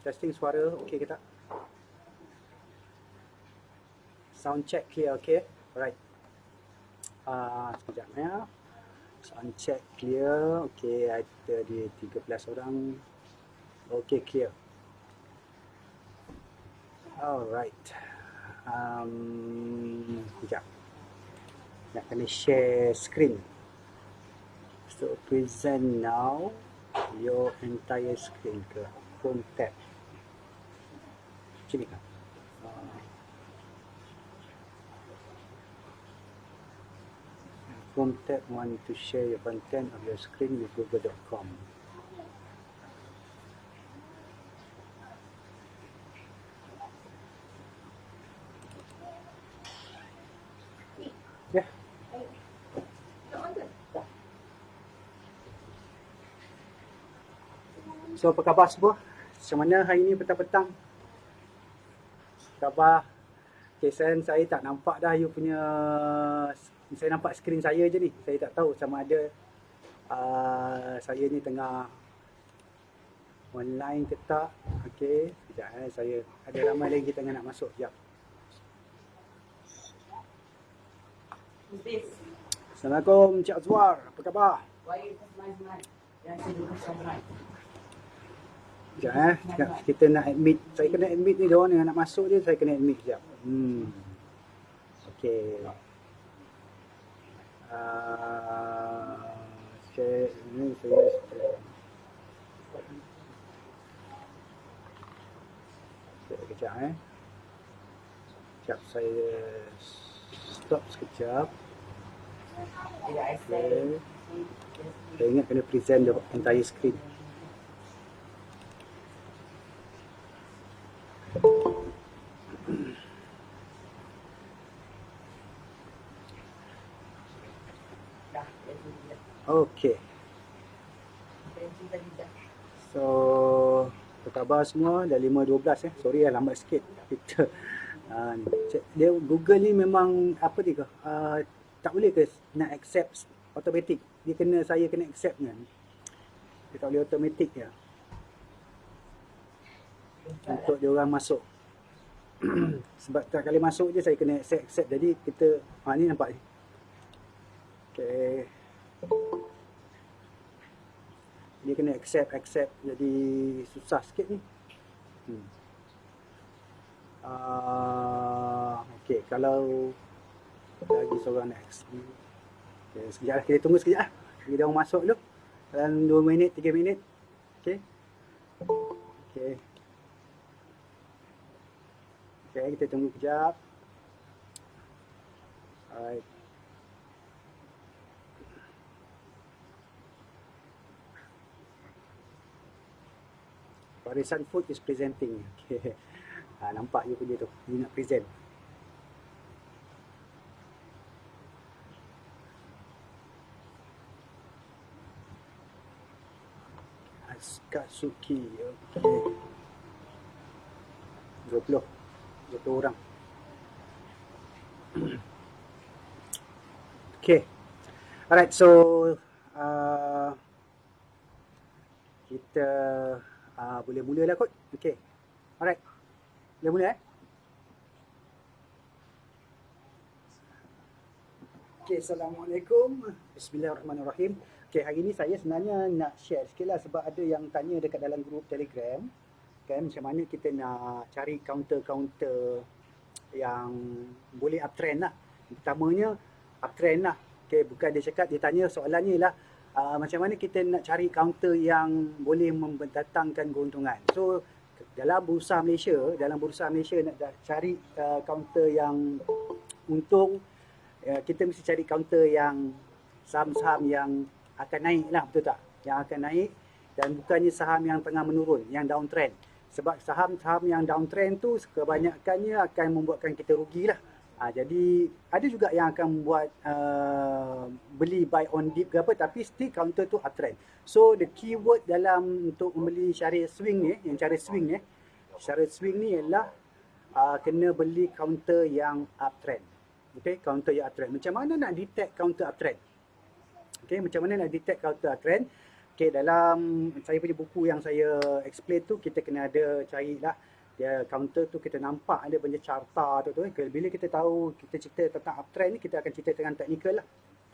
Testing suara okey ke tak? Sound check clear, okey? Alright. Sekejap ya. Sound check clear. Okey, ada di 13 orang. Okey, clear. Alright. Sekejap. Nak kena share screen. So, present now your entire screen ke Chrome tab. Sini kan? Chrome tab want to share your content of your screen with google.com. Ya. So, apa khabar semua? Macam mana hari ni petang-petang? Khabar? Okay, saya tak nampak dah you punya. Saya nampak skrin saya je ni. Saya tak tahu sama ada saya ni tengah online ke tak. Okay, sekejap saya ada ramai lagi tengah nak masuk. Sekejap. Assalamualaikum Encik Azwar, apa khabar? Sekejap kita nak admit. Saya kena admit ni, diorang yang nak masuk je, saya kena admit sekejap. Okay. Share ini saya sekejap sekejap saya stop sekejap. Okay. Saya ingat kena present the entire screen. Okay. So, apa khabar semua? Dah 5.12 Sorry lambat sikit. Kita dia Google ni memang apa dia ke? Tak boleh ke nak accept automatic? Saya kena accept kan. Dia tak boleh automatic ya. Untuk dia orang masuk. Sebab tak kali masuk je saya kena accept. Jadi kita ni nampak ni. Okay. Dia kena accept. Jadi susah sikit ni. Okay, kalau lagi seorang next. Okay, sekejap lah, kita tunggu sekejap lah. Kita orang masuk dulu. Dalam 2 minit, 3 minit. Okay. Okay, kita tunggu sekejap. Alright. Barisan Food is presenting. Okay. Nampak you punya tu. You nak present. Akatsuki. Okay. 20 orang. Okay. Alright, so kita boleh mula lah kot. Okay. Alright. Boleh mula Okay, Assalamualaikum. Bismillahirrahmanirrahim. Okay, hari ni saya sebenarnya nak share sikit lah sebab ada yang tanya dekat dalam grup Telegram. Kan, macam mana kita nak cari counter-counter yang boleh uptrend lah. Pertamanya, uptrend lah. Okay, bukan dia cakap, dia tanya soalannya lah. Macam mana kita nak cari counter yang boleh mendatangkan keuntungan. So, dalam bursa Malaysia nak cari counter yang untung, kita mesti cari counter yang saham-saham yang akan naik lah, betul tak? Yang akan naik dan bukannya saham yang tengah menurun, yang downtrend. Sebab saham-saham yang downtrend tu kebanyakannya akan membuatkan kita rugi lah. Jadi ada juga yang akan membuat beli buy on dip ke apa, tapi still counter tu uptrend. So the keyword dalam untuk membeli syariah swing ni, yang cara swing ni, syariah swing ni ialah kena beli counter yang uptrend. Okay, counter yang uptrend. Macam mana nak detect counter uptrend? Okay, macam mana nak detect counter uptrend? Okay, dalam saya punya buku yang saya explain tu, kita kena ada carilah dia counter tu, kita nampak ada benda carta tu. Bila kita tahu, kita cerita tentang uptrend ni, kita akan cerita dengan technical lah.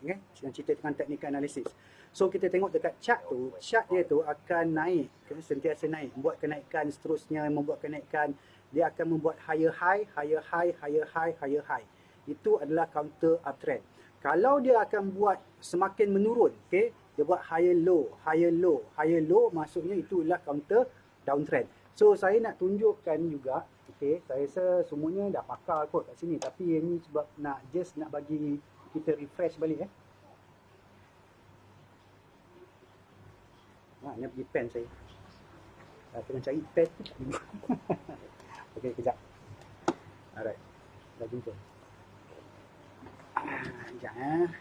Okay? Yang cerita dengan technical analysis. So kita tengok dekat chart tu, chart dia tu akan naik, sentiasa naik, membuat kenaikan seterusnya, membuat kenaikan, dia akan membuat higher high, higher high, higher high, higher high. Itu adalah counter uptrend. Kalau dia akan buat semakin menurun, okay, dia buat higher low, higher low, higher low, maksudnya itulah counter downtrend. So saya nak tunjukkan juga, okay, saya rasa semuanya dah pakar kot kat sini, tapi ini sebab nak bagi kita refresh balik nak pergi pen saya. Kena cari pen tu tak ada. Okey, kejap. Alright, dah jumpa. Sekejap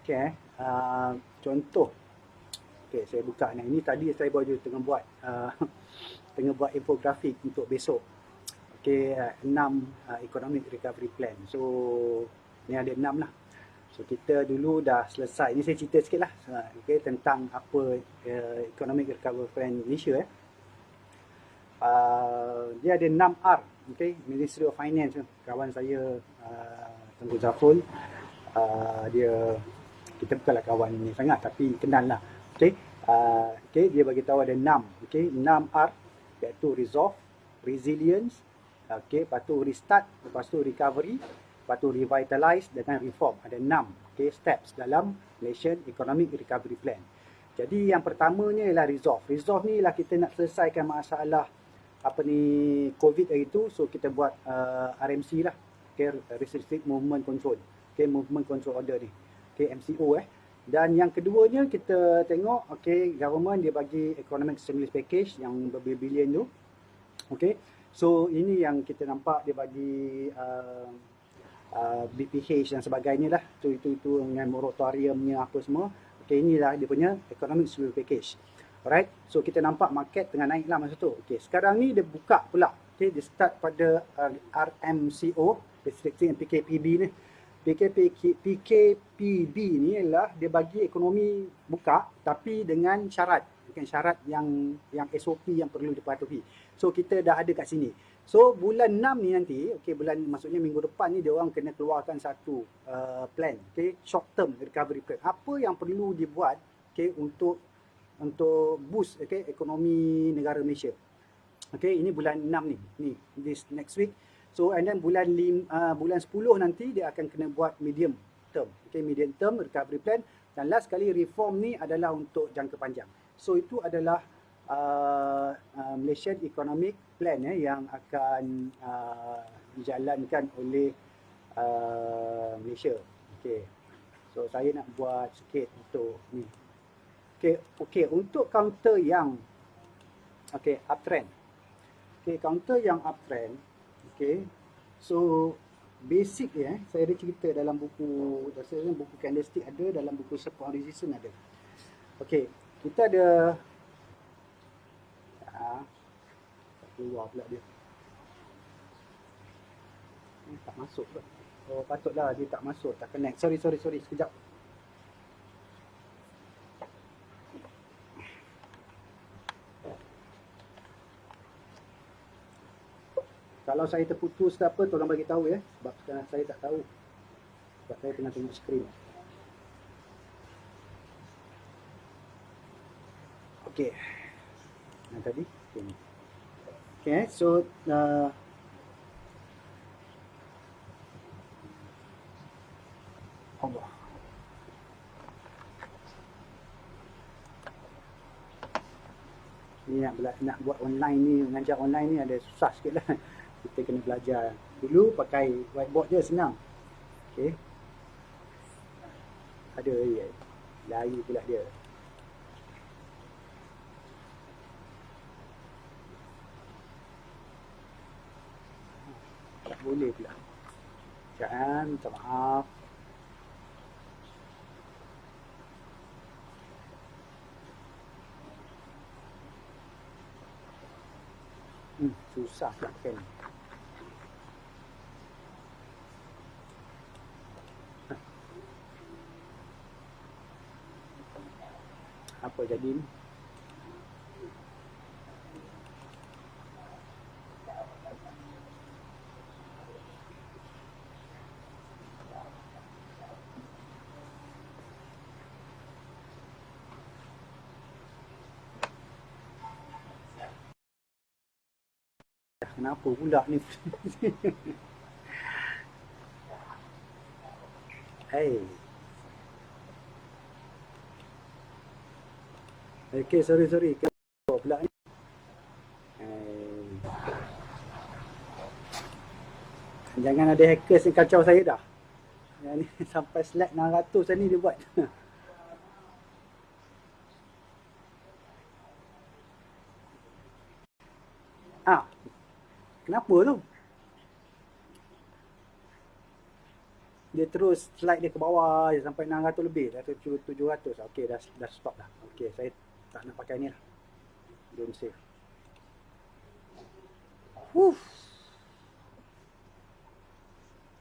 Okay, contoh. Okay, saya buka ni. Ini tadi saya baru tengah buat infografik untuk besok. Okay, 6 economic recovery plan. So, ni ada 6 lah. So, kita dulu dah selesai. Ini saya cerita sikit lah. Okay, tentang apa economic recovery plan Malaysia. Dia ada 6 R. Okay, Ministry of Finance. Kawan saya, Tengku Zafrul. Kita bukanlah kawan ni sangat, tapi kenal lah. Okay, dia bagi tahu ada 6. Okay, 6 R, iaitu resolve, resilience, okay, lepas tu restart, lepas tu recovery, lepas tu revitalize dengan reform. Ada 6 steps dalam Malaysian Economic Recovery Plan. Jadi yang pertamanya ialah resolve. Resolve ni lah kita nak selesaikan masalah COVID hari tu. So kita buat RMC lah, okay, Restricted Movement Control, okay, Movement Control Order ni, okay, MCO. Dan yang keduanya kita tengok, okay, government dia bagi economic stimulus package yang berbilion tu. Okay, so ini yang kita nampak dia bagi BPH dan sebagainya lah. Itu dengan moratoriumnya apa semua. Okay, inilah dia punya economic stimulus package. Alright, so kita nampak market tengah naik lah masa tu. Okay, sekarang ni dia buka pula. Okay, dia start pada RMCO, Restricting PKPB ni. PKPB ni ialah dia bagi ekonomi buka, tapi dengan syarat. Bukan syarat yang SOP yang perlu dipatuhi. So kita dah ada kat sini. So bulan 6 ni nanti, okay, maksudnya minggu depan ni dia orang kena keluarkan satu plan, okay, short term recovery plan. Apa yang perlu dibuat, okay, untuk boost, okay, ekonomi negara Malaysia. Okay, ini bulan 6 ni this next week. So and then bulan 10 nanti dia akan kena buat medium term, okay, medium term recovery plan. Dan last kali reform ni adalah untuk jangka panjang. So itu adalah Malaysian Economic Plan yang akan dijalankan oleh Malaysia. Okay, so saya nak buat sikit untuk ni. Okay, untuk counter yang uptrend. Okay, counter yang uptrend. Okay, so basic saya ada cerita dalam buku, rasanya buku candlestick ada, dalam buku support resistance ada. Okay, kita ada keluar pula dia. Tak masuk pula. Oh, patutlah dia tak masuk, tak connect. Sorry, sekejap. Kalau saya terputus ke apa, tolong bagi tahu ya. Sebab sekarang saya tak tahu. Sebab saya tengah tengok skrin. Okey. Yang tadi? Okay, so Allah. Ni nak buat online ni, mengajar online ni ada susah sikit lah. Kita kena belajar. Dulu pakai whiteboard je senang. Okay. Ada lari pula dia. Tak boleh pula. Jangan, minta maaf. Susah pula kan. apa jadi ni. Kenapa pula ni? Hey. Okay, sorry. Kenapa pula ni? Jangan ada hackers yang kacau saya dah. Yang ni sampai slide 600 ni dia buat. Kenapa tu? Dia terus slide dia ke bawah je sampai 600 lebih, dah 700. Okey, dah stop dah. Okey, saya tak nak pakai ni lah. Don't save.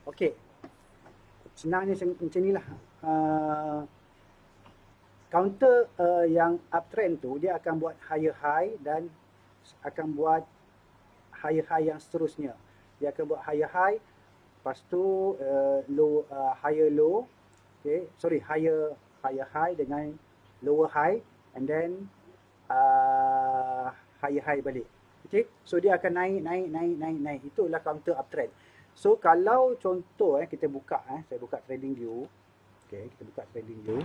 Okey. Senangnya macam ni lah. Counter yang uptrend tu dia akan buat higher high dan akan buat higher high yang seterusnya. Dia akan buat higher high, lepas tu low, higher low, okay, sorry, higher high dengan lower high, and then higher high balik. Okay, so dia akan naik. Itulah counter uptrend. So kalau contoh kita buka, saya buka trading view. Okay, kita buka trading view.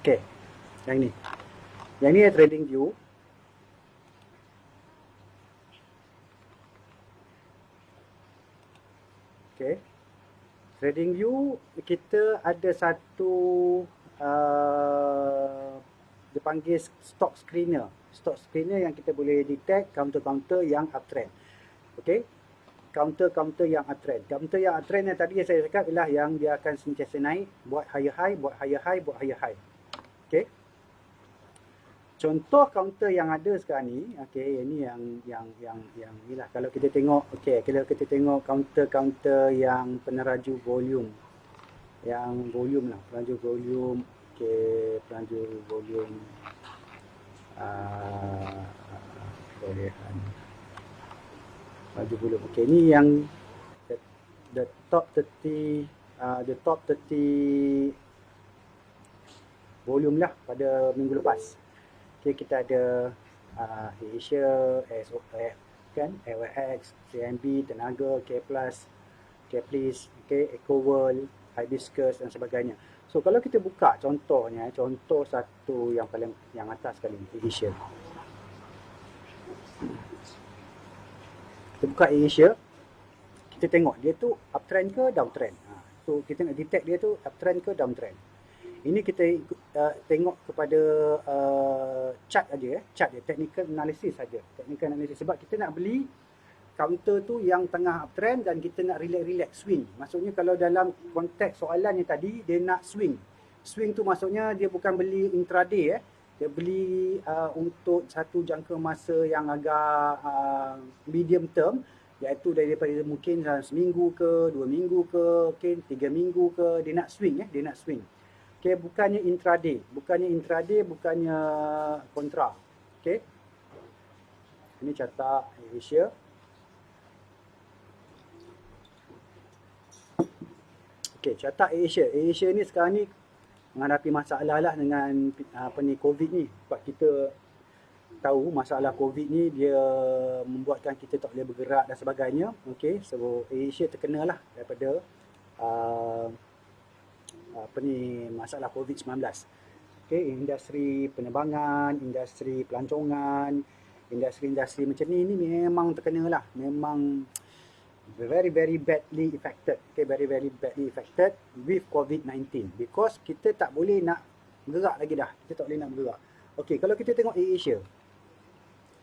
Okay, yang ni trading view. Okay, trading view kita ada satu dia panggil stock screener yang kita boleh detect counter yang uptrend. Okay, counter yang uptrend yang tadi yang saya cakap ialah yang dia akan sentiasa naik, buat higher high, buat higher high. Okay, contoh counter yang ada sekarang ni, okay, ini yang inilah. Kalau kita tengok, okay, kalau kita tengok counter yang peneraju volume, yang volume lah, peneraju volume. Okay, peneraju volume bolehan peneraju volume. Okay, ni yang the top 30 volume lah pada minggu lepas. Okay, kita ada Asia, SOF kan, AWX, CMB, Tenaga, K+, okay, EcoWorld, Hibiscus dan sebagainya. So kalau kita buka contohnya, contoh satu yang paling yang atas sekali, Asia. Kita buka Asia, kita tengok dia tu uptrend ke downtrend. So kita nak detect dia tu uptrend ke downtrend. Ini kita tengok kepada chart aja, chart dia, technical analysis saja. Technical analysis sebab kita nak beli counter tu yang tengah uptrend dan kita nak relax swing. Maksudnya kalau dalam konteks soalan yang tadi dia nak swing. Swing tu maksudnya dia bukan beli intraday Dia beli untuk satu jangka masa yang agak medium term, iaitu daripada mungkin seminggu ke, 2 minggu ke, mungkin 3 minggu ke, dia nak swing dia nak swing. Okay, bukannya intraday, bukannya kontra. Okay, ini carta Asia. Okay, carta Asia ni sekarang ni menghadapi masalah lah dengan COVID ni. Sebab kita tahu masalah COVID ni dia membuatkan kita tak boleh bergerak dan sebagainya. Okay, so Asia terkena lah daripada masalah COVID-19. Okay, industri penerbangan, industri pelancongan, industri macam ni memang terkena lah. Memang very badly affected. Okay, very badly affected with COVID-19 because kita tak boleh nak bergerak lagi dah. Kita tak boleh nak bergerak. Okay, kalau kita tengok Asia.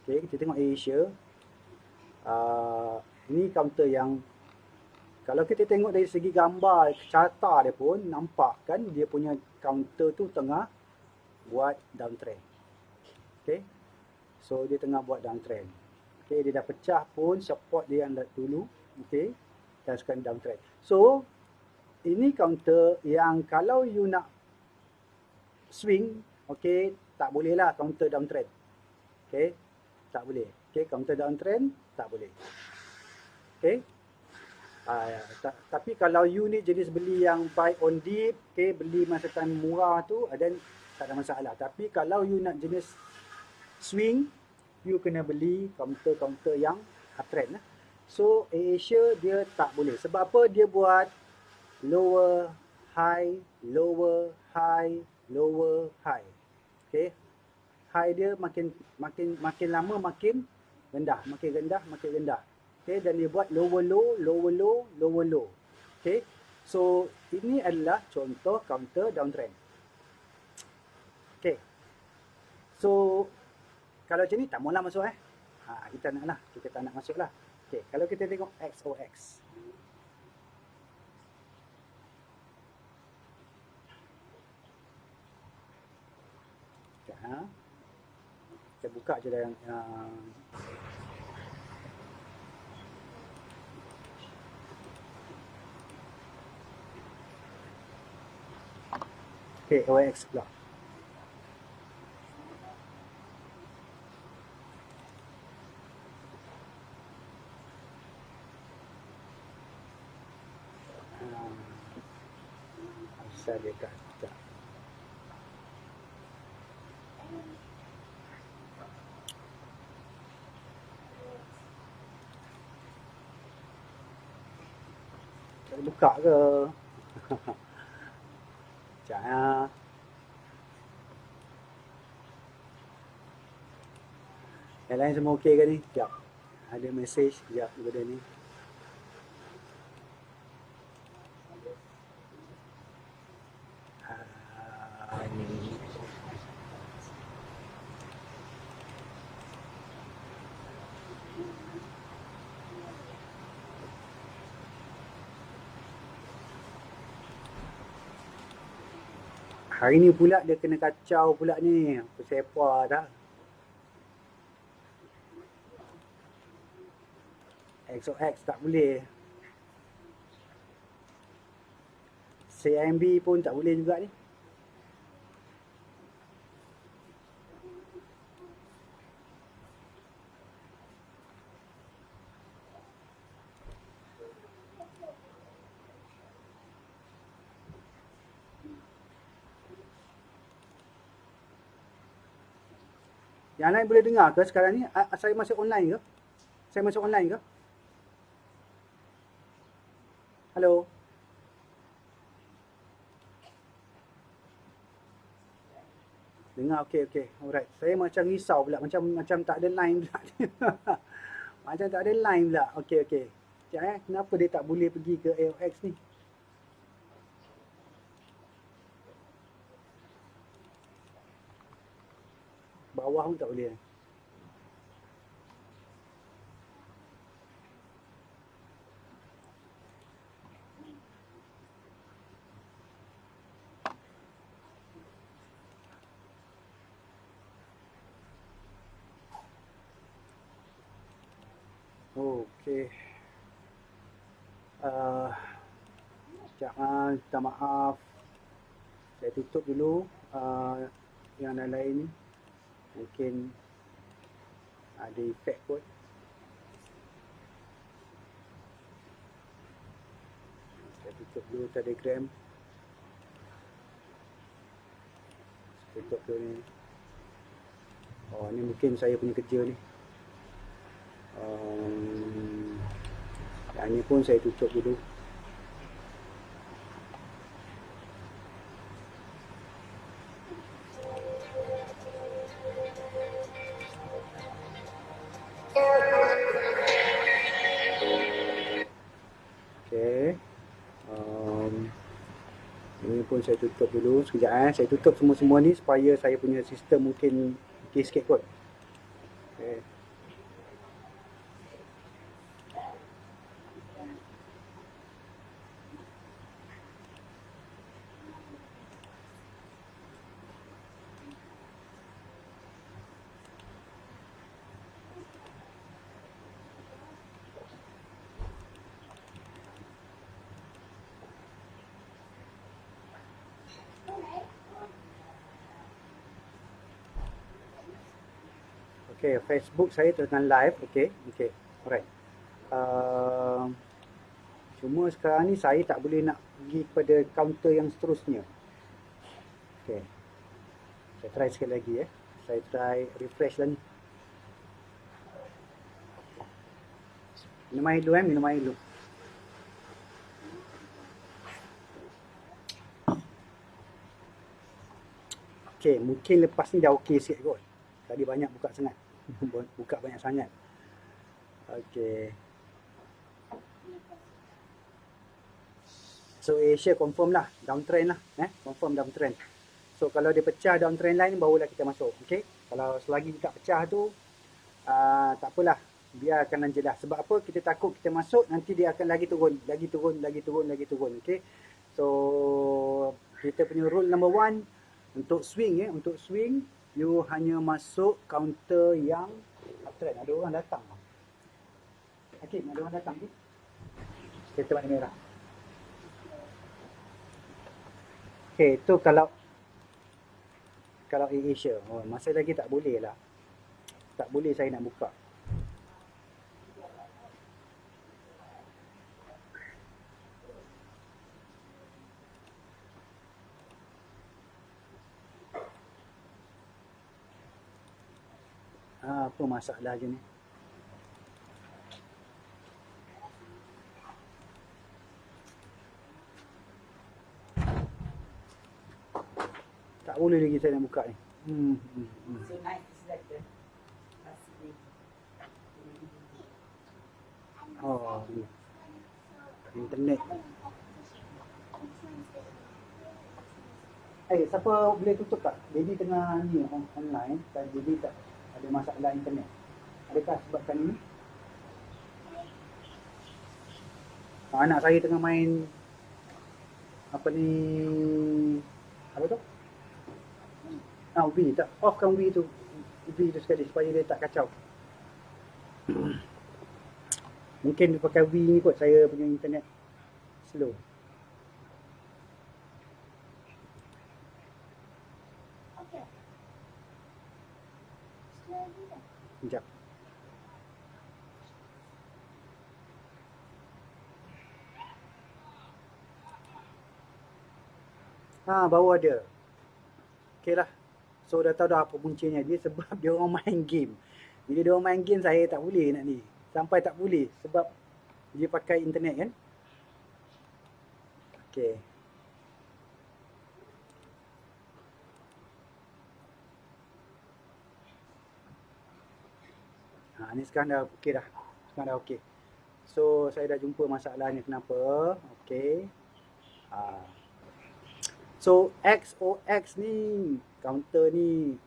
Okay, kita tengok Asia. Ini counter yang kalau kita tengok dari segi gambar carta dia pun nampak kan dia punya counter tu tengah buat downtrend. Okay, so dia tengah buat downtrend. Okay, dia dah pecah pun support dia yang dulu. Okay, dan sekarang downtrend. So, ini counter yang kalau you nak swing, okay, tak boleh lah counter downtrend. Okay, tak boleh. Okay, counter downtrend, tak boleh. Okay. Tapi kalau you ni jenis beli yang buy on dip, okay, beli masa time murah tu, then tak ada masalah. Tapi kalau you nak jenis swing, you kena beli counter-counter yang uptrend lah. So AirAsia dia tak boleh. Sebab apa? Dia buat lower high, lower high, lower high. Okay, high dia makin lama makin rendah, makin rendah, makin rendah. Okay, dan dia buat lower low, lower low, lower low. Okay, so ini adalah contoh counter downtrend. Okay, so kalau macam ni tak maulah masuk kita nak lah, kita tak nak masuk lah. Okay, kalau kita tengok XOX. Okay, kita buka je dah yang okay, OX pula. Asal dia kata buka ke? Sekejap. Yang lain semua okey ke ni? Sekejap. Ada mesej sekejap daripada ni. Hari ni pula dia kena kacau pula ni. Sepa dah. XOX tak boleh. CIMB pun tak boleh juga ni. Yang lain boleh dengar ke sekarang ni? Saya masuk online ke? Saya masuk online ke? Hello? Dengar, okey. Alright. Saya macam risau pula. Macam tak ada line pula. Macam tak ada line pula. Okey. Sekejap kenapa dia tak boleh pergi ke AOX ni? Bawah pun tak boleh. Okey. Sekejap, minta maaf. Saya tutup dulu yang lain ni. Mungkin ada efek kot. Saya tutup dulu Telegram. Tutup dulu ni. Oh, ni mungkin saya punya kerja ni. Yang ni pun saya tutup dulu. Okay. Ini pun saya tutup dulu. Sekejap saya tutup semua ni supaya saya punya sistem mungkin okey sikit kot. Okay. Okay, Facebook saya tengah live. Okay, okay, alright. Cuma sekarang ni saya tak boleh nak pergi kepada kaunter yang seterusnya. Okay, saya try sekali lagi ya. Saya try refresh lah ni. Minum air dulu minum air dulu. Okay, mungkin lepas ni dah okey sikit kot. Tadi banyak buka sangat. Buka banyak sangat. Okay. So Asia confirm lah, downtrend lah. Confirm downtrend. So kalau dia pecah downtrend line, barulah kita masuk. Okay. Kalau selagi tak pecah tu, tak apalah. Biarkan je lah. Sebab apa? Kita takut kita masuk, nanti dia akan lagi turun. Lagi turun, lagi turun, lagi turun. Okay. So, kita punya rule number 1, untuk swing untuk swing, you hanya masuk counter yang uptrend. Ada orang datang. Okay, ada orang datang ni. Kereta warna merah. Okay, tu kalau Asia. Oh, masa lagi tak boleh lah. Tak boleh saya nak buka. Apa masalah je ni? Tak boleh lagi saya nak buka ni. So nice is like the Oh, ni. Internet. Siapa boleh tutup tak? Jadi tengah ni online dan jadi tak ada masalah internet. Adakah sebabkan ini? Anak saya tengah main apa ni? Apa tu? Wii tak. Offkan Wii tu. Wii tu sekali supaya dia tak kacau. Mungkin dia pakai Wii ni kot, saya punya internet slow. Sekejap. Baru ada. Okay lah. So dah tahu dah apa puncanya dia, sebab dia orang main game. Bila dia orang main game, saya tak boleh nak ni. Sampai tak boleh sebab dia pakai internet kan. Okay. Ni sekarang dah okey dah. Sekarang dah okey. So saya dah jumpa masalahnya kenapa. Okay. So XOX ni, counter ni.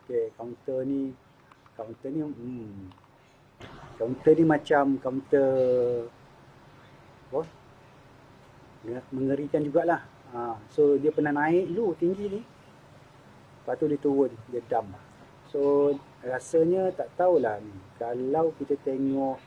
Okay, counter ni macam counter mengerikan jugalah. So dia pernah naik dulu tinggi ni. Lepas tu dia turun, dia dump. So rasanya tak tahulah ni. Kalau kita tengok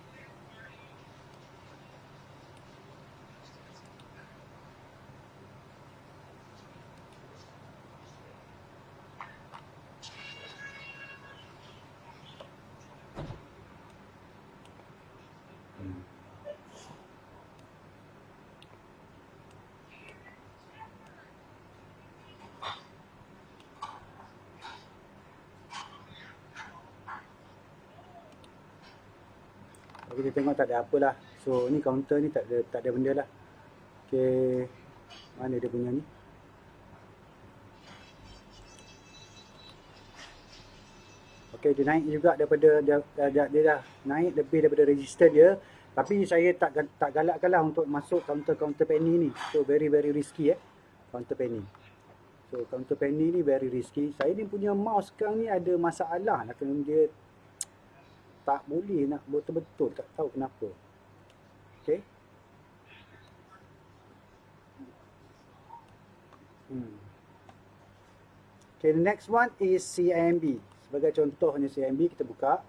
kita tengok tak ada apalah. So ni counter ni tak ada benda lah. Okay, mana dia punya ni? Okay, dia naik juga daripada dia dah naik lebih daripada register dia. Tapi saya tak galakkan lah untuk masuk counter penny ni. So very risky counter penny. So counter penny ni very risky. Saya ni punya mouse sekarang ni ada masalah lah, kerana dia tak boleh nak betul-betul, tak tahu kenapa. Okay. Okay, the next one is CIMB. Sebagai contohnya CIMB, kita buka.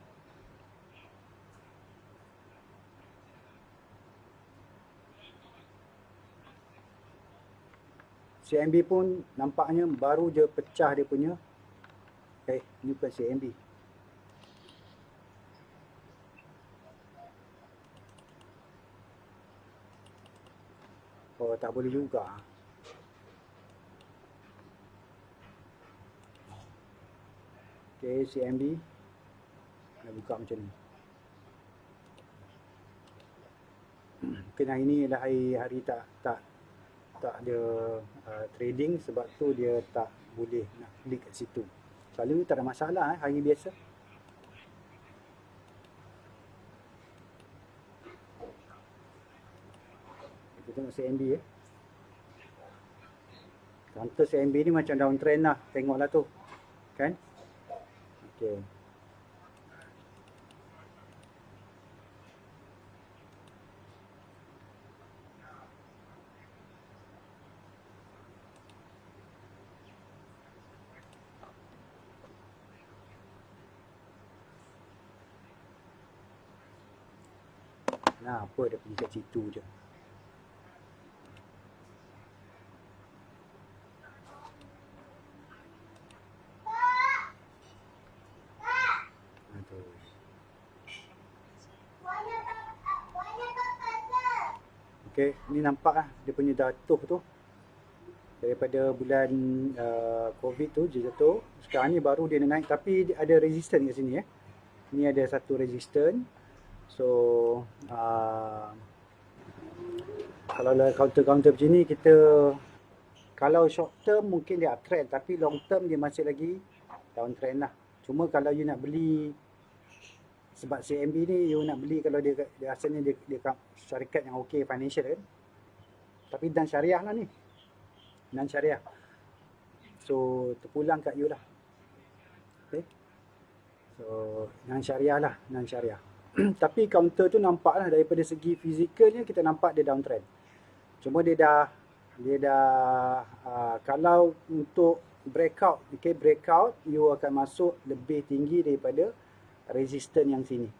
CIMB pun nampaknya baru je pecah dia punya Ni bukan CMB. Oh, tak boleh juga. Okay, CMB. Nak buka macam ni. Mungkin hari ni adalah hari tak ada trading, sebab tu dia tak boleh nak klik kat situ. Selalu tak ada masalah hari biasa. Kita tengok CMB Counter CMB ni macam downtrend lah. Tengoklah tu. Kan? Okay. Nah, apa dia pergi kat situ je. Aduh. Okay, ni nampak lah dia punya jatuh tu. Daripada bulan COVID tu dia jatuh. Sekarang ni baru dia naik, tapi dia ada resistance kat sini Ni ada satu resistance. So kalau counter-counter macam ni, kita kalau short term mungkin dia uptrend, tapi long term dia masih lagi downtrend lah. Cuma kalau you nak beli, sebab CMB ni you nak beli kalau dia asalnya dia syarikat yang okey financial kan. Tapi dan syariah lah ni. Dan syariah. So terpulang kat you lah. Okay. So dan syariah lah, dan syariah. Tapi counter tu nampak lah daripada segi fizikalnya, kita nampak dia downtrend. Cuma dia dah kalau untuk breakout, okay, breakout you akan masuk lebih tinggi daripada resistance yang sini.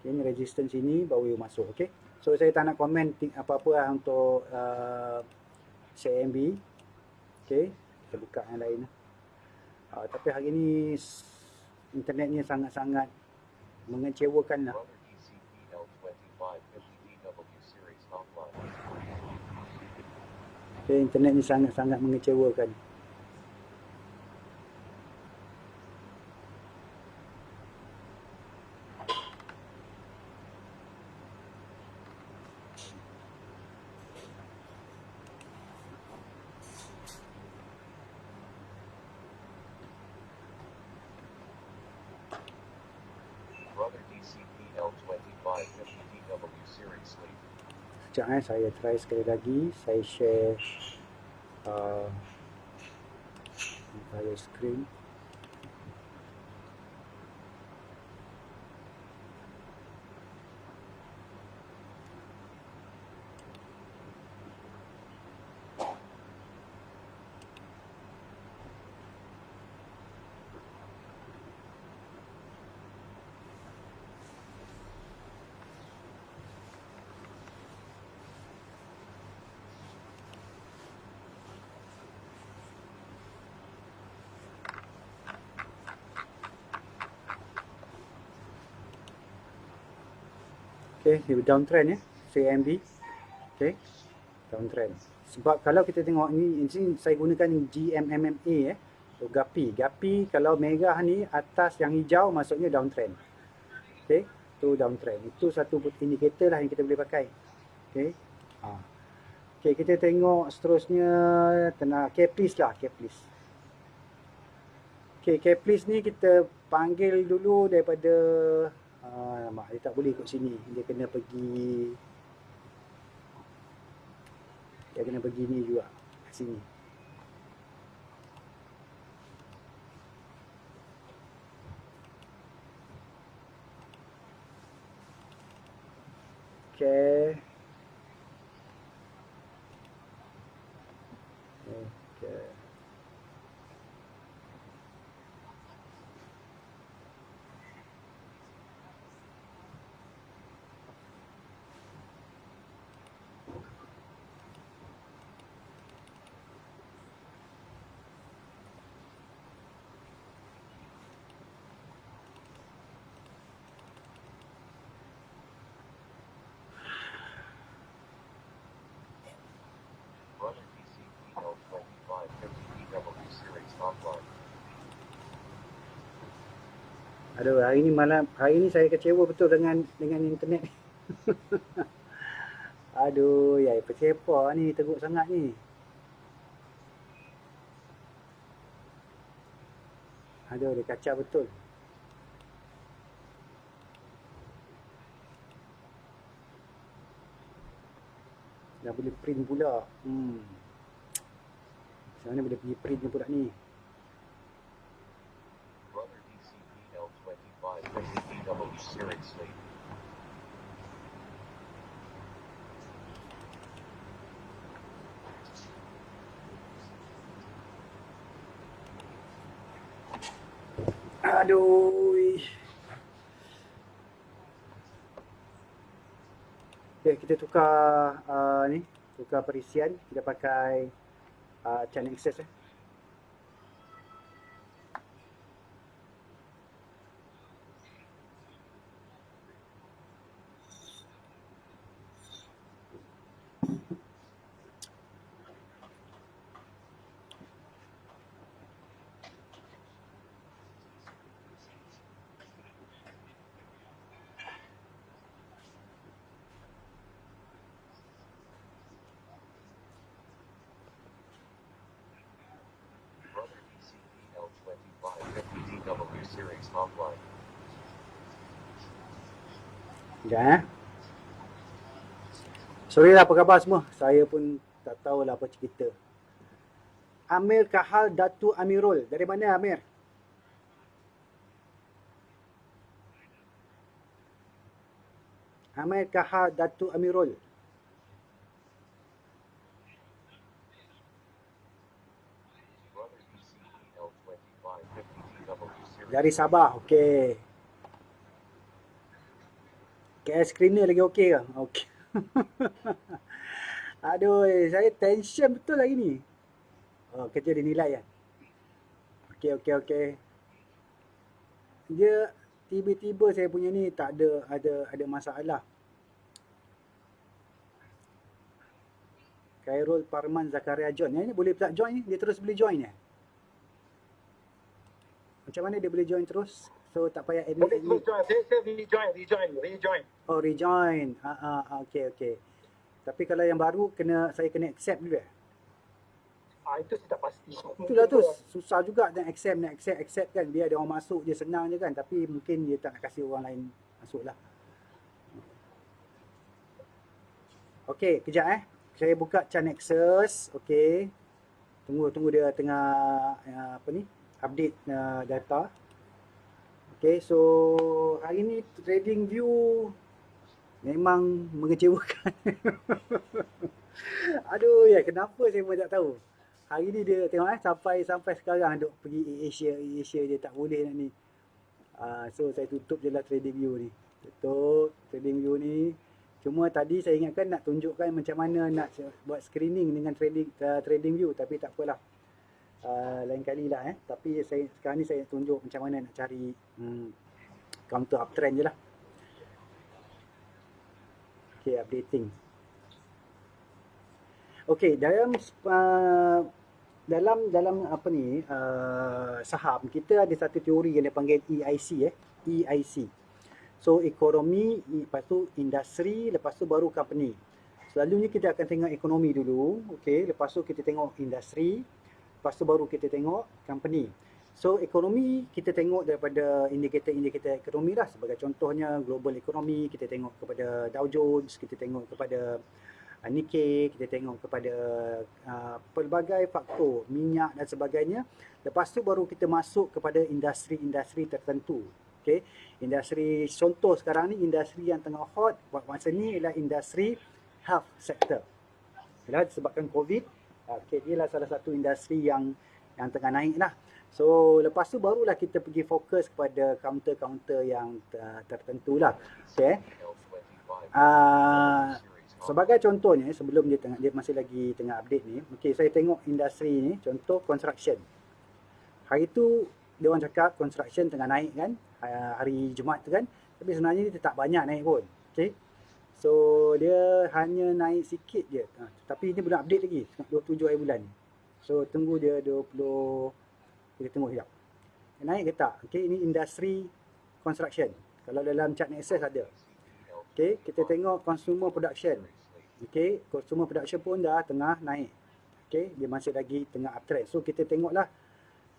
Okay, ni resistance sini baru you masuk. Okay, so saya tak nak komen apa-apa lah untuk CMB. Okay, kita buka yang lain lah. Tapi hari ni internetnya sangat-sangat mengecewakan lah. Okay, internet ni sangat-sangat mengecewakan. Sekejap saya try sekali lagi. Saya share entire screen. Okay, dia downtrend CMB. Okay, downtrend. Sebab kalau kita tengok ni saya gunakan GMMA Gapi kalau merah ni atas yang hijau maksudnya downtrend. Okay, tu downtrend. Itu satu indikator lah yang kita boleh pakai. Okay. Okay, kita tengok seterusnya Caprice lah, Caprice. Okay, Caprice ni kita panggil dulu daripada dia tak boleh ikut sini. Dia kena pergi ni juga, sini. Okay. Okay. Aduh, hari ni saya kecewa betul dengan internet. Aduh, ya pecepa ni, teruk sangat ni. Aduh, dia kacau betul. Dah boleh print pula. Macam mana boleh pergi print pula ni? Brother DCPL 2550DW seriously. Aduh. Okay, kita tukar tukar perisian. Kita pakai channel access . Brother DCPL 2550DW series offline. Sekejap . Sorry lah, apa khabar semua? Saya pun tak tahulah apa cerita. Amir Kahal Datu Amirul. Dari mana Amir? Amir Kahal Datu Amirul. Brother DCPL 2550DW series. Dari Sabah. Okey. KS screener lagi okey ke? Okey. Aduh, saya tension betul lagi ni. Oh, kerja dinilai kan? Okey. Dia tiba-tiba saya punya ni tak ada masalah. Khairul Parman Zakaria John. Yang ni boleh tak join ni? Dia terus boleh join ya? Macam mana dia boleh join terus? So tak payah Boleh edit. rejoin. Oh, rejoin. Okey. Tapi kalau yang baru saya kena accept dulu . Itu saya tak pasti. Itulah tu, susah juga nak accept kan. Biar dia orang masuk je, senang je kan. Tapi mungkin dia tak nak kasih orang lain masuk lah. Okey, kejap . Saya buka Chan Nexus. Okey. Tunggu dia tengah update data. Okey, so hari ni trading view memang mengecewakan. Aduh ya, kenapa saya pun tak tahu. Hari ni dia tengok sampai sekarang duk pergi Asia dia tak boleh nak ni. So saya tutup je lah trading view ni. Tutup trading view ni. Cuma tadi saya ingatkan nak tunjukkan macam mana nak buat screening dengan trading view, tapi tak apalah. Lain kali lah . Tapi sekarang ni saya tunjuk macam mana nak cari counter uptrend je lah. Okay, updating. Okay, dalam apa ni saham kita ada satu teori yang dipanggil EIC . EIC. So ekonomi, lepas tu industri, lepas tu baru company. Selalunya kita akan tengok ekonomi dulu, okay, lepas tu kita tengok industri, lepas tu baru kita tengok company. So ekonomi kita tengok daripada indikator ekonomi lah. Sebagai contohnya global economy, kita tengok kepada Dow Jones, kita tengok kepada Nikkei, kita tengok kepada pelbagai faktor, minyak dan sebagainya. Lepas tu baru kita masuk kepada industri-industri tertentu. Okay. Industri contoh sekarang ni, industri yang tengah hot buat masa ni ialah industri health sector. Ialah disebabkan COVID, okay, dia lah salah satu industri yang tengah naik lah. So lepas tu barulah kita pergi fokus kepada counter-counter yang tertentu lah. Okay. Sebagai contohnya, sebelum dia masih lagi tengah update ni, okay, saya tengok industri ni, contoh construction. Hari tu dia orang cakap construction tengah naik kan, hari Jumaat tu kan, tapi sebenarnya dia tak banyak naik pun. Okay. So dia hanya naik sikit je, tapi ini belum update lagi, 27 hari bulan. So tunggu dia 20, kita tengok sekejap. Naik ke tak? Okay, ini industri construction. Kalau dalam chart Nexus ada. Okay, kita tengok consumer production. Okay, consumer production pun dah tengah naik. Okay, dia masih lagi tengah uptrend. So kita tengoklah,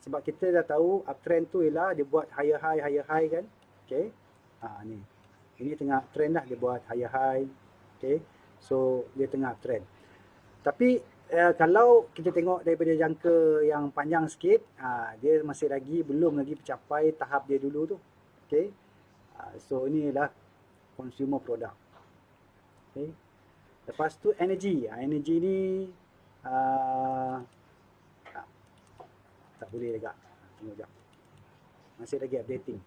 sebab kita dah tahu uptrend tu ialah dia buat higher high kan. Okay, ni. Ini tengah uptrend dah, dia buat higher high. Okay, so dia tengah uptrend. Tapi kalau kita tengok daripada jangka yang panjang sikit, dia masih lagi belum lagi mencapai tahap dia dulu tu. Okay, so ini adalah consumer product. Okay. Lepas tu energy. Energy ni tak boleh juga. Tunggu sekejap. Masih lagi updating.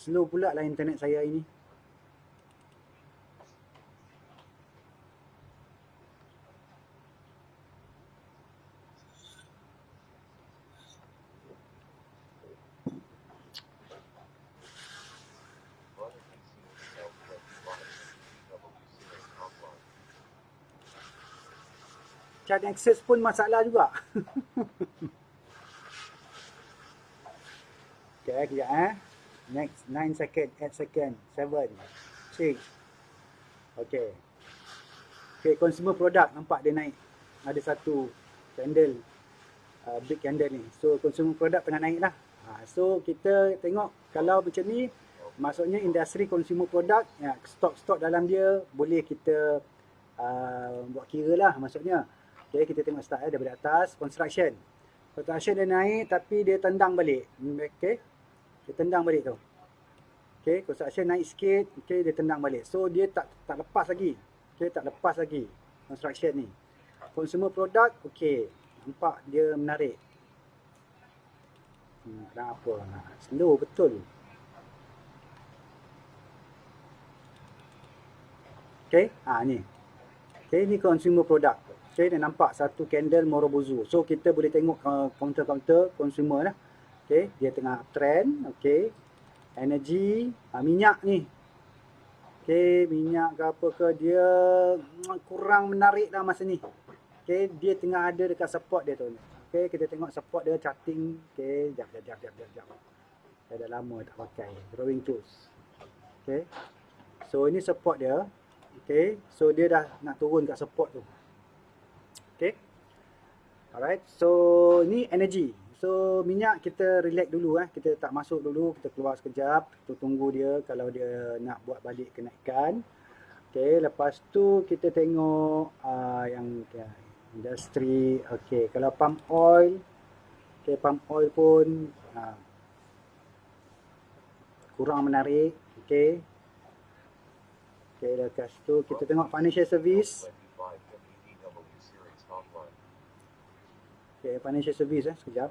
Slow pula lah internet saya ini. Brother DCP L25 series offline. Chart access pun masalah juga. Okay, kejap Next 9 second, 8 second, 7, 6. Okay. Okay, consumer product nampak dia naik. Ada satu candle, big candle ni. So consumer product tengah naik lah. So kita tengok kalau macam ni, maksudnya industri consumer product, stok-stok dalam dia boleh kita buat kira lah maksudnya. Okay, kita tengok start daripada atas. Construction dia naik tapi dia tendang balik. Okay, dia tendang balik tu. Okay, construction naik sikit. Okay, dia tendang balik. So dia tak lepas lagi. Okay, tak lepas lagi construction ni. Consumer product, okay, nampak dia menarik. Kenapa? Slow betul. Okay, ni. Okay, ni consumer product. Okay, dia nampak satu candle Morobozu. So kita boleh tengok counter-counter consumer lah. Okay, dia tengah trend. Okay, energy, minyak ni. Okay, minyak ke apa ke, dia kurang menarik lah masa ni. Okay, dia tengah ada dekat support dia tu. Okay, kita tengok support dia charting. Okay, jap. Dah lama tak pakai drawing tools. Okay, so ini support dia. Okay, so dia dah nak turun kat support tu. Okay, alright, so ni energy. So minyak kita relax dulu kita tak masuk dulu, kita keluar sekejap, kita tunggu dia kalau dia nak buat balik kenaikan. Okay, lepas tu kita tengok yang industri. Okay, kalau palm oil, okay, palm oil pun kurang menarik. Okay, okay, lepas tu kita tengok financial service. Okay, financial service sekejap.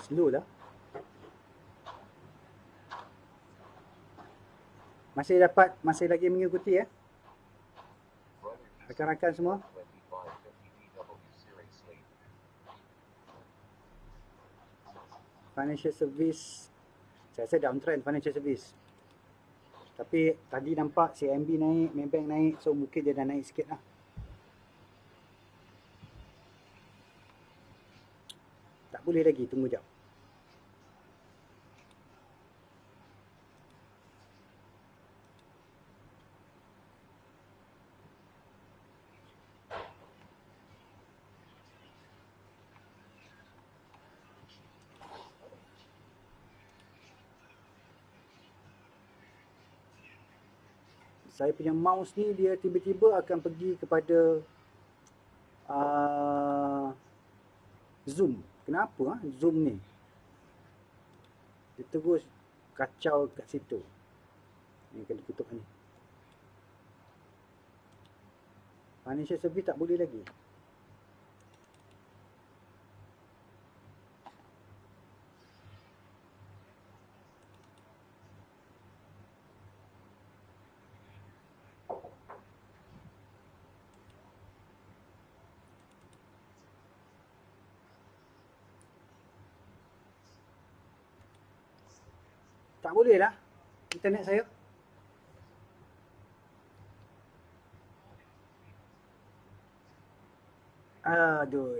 Slow lah. Masih lagi mengikuti rakan-rakan semua. Financial service, saya rasa downtrend financial service. Tapi tadi nampak CMB naik, Maybank naik, so mungkin dia dah naik sikit lah. Tak boleh lagi, tunggu jap. Saya punya mouse ni dia tiba-tiba akan pergi kepada zoom. Kenapa zoom ni? Dia terus kacau kat situ. Ni kena tutup ni. Financial service tak boleh lagi. Tak boleh lah internet saya. Aduh.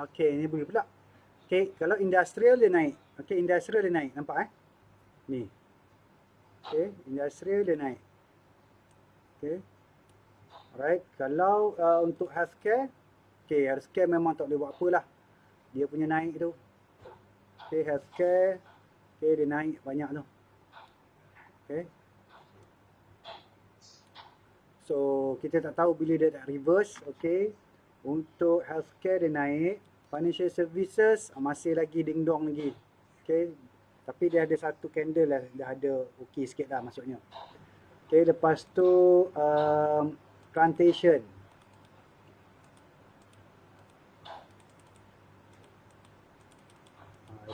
Okey, ni boleh pula. Okey, kalau industrial dia naik. Okey, industrial dia naik. Nampak Ni. Okey, industrial dia naik. Okey. Alright, kalau untuk healthcare, okey, healthcare memang tak boleh buat apa lah. Dia punya naik tu. Okey, healthcare, okey, dia naik banyak tu. Okey. So, kita tak tahu bila dia nak reverse. Okey. Untuk healthcare dia naik. Financial services masih lagi ding dong lagi. Okey. Tapi dia ada satu candle lah, dah ada okey sikit lah maksudnya. Okey, lepas tu plantation.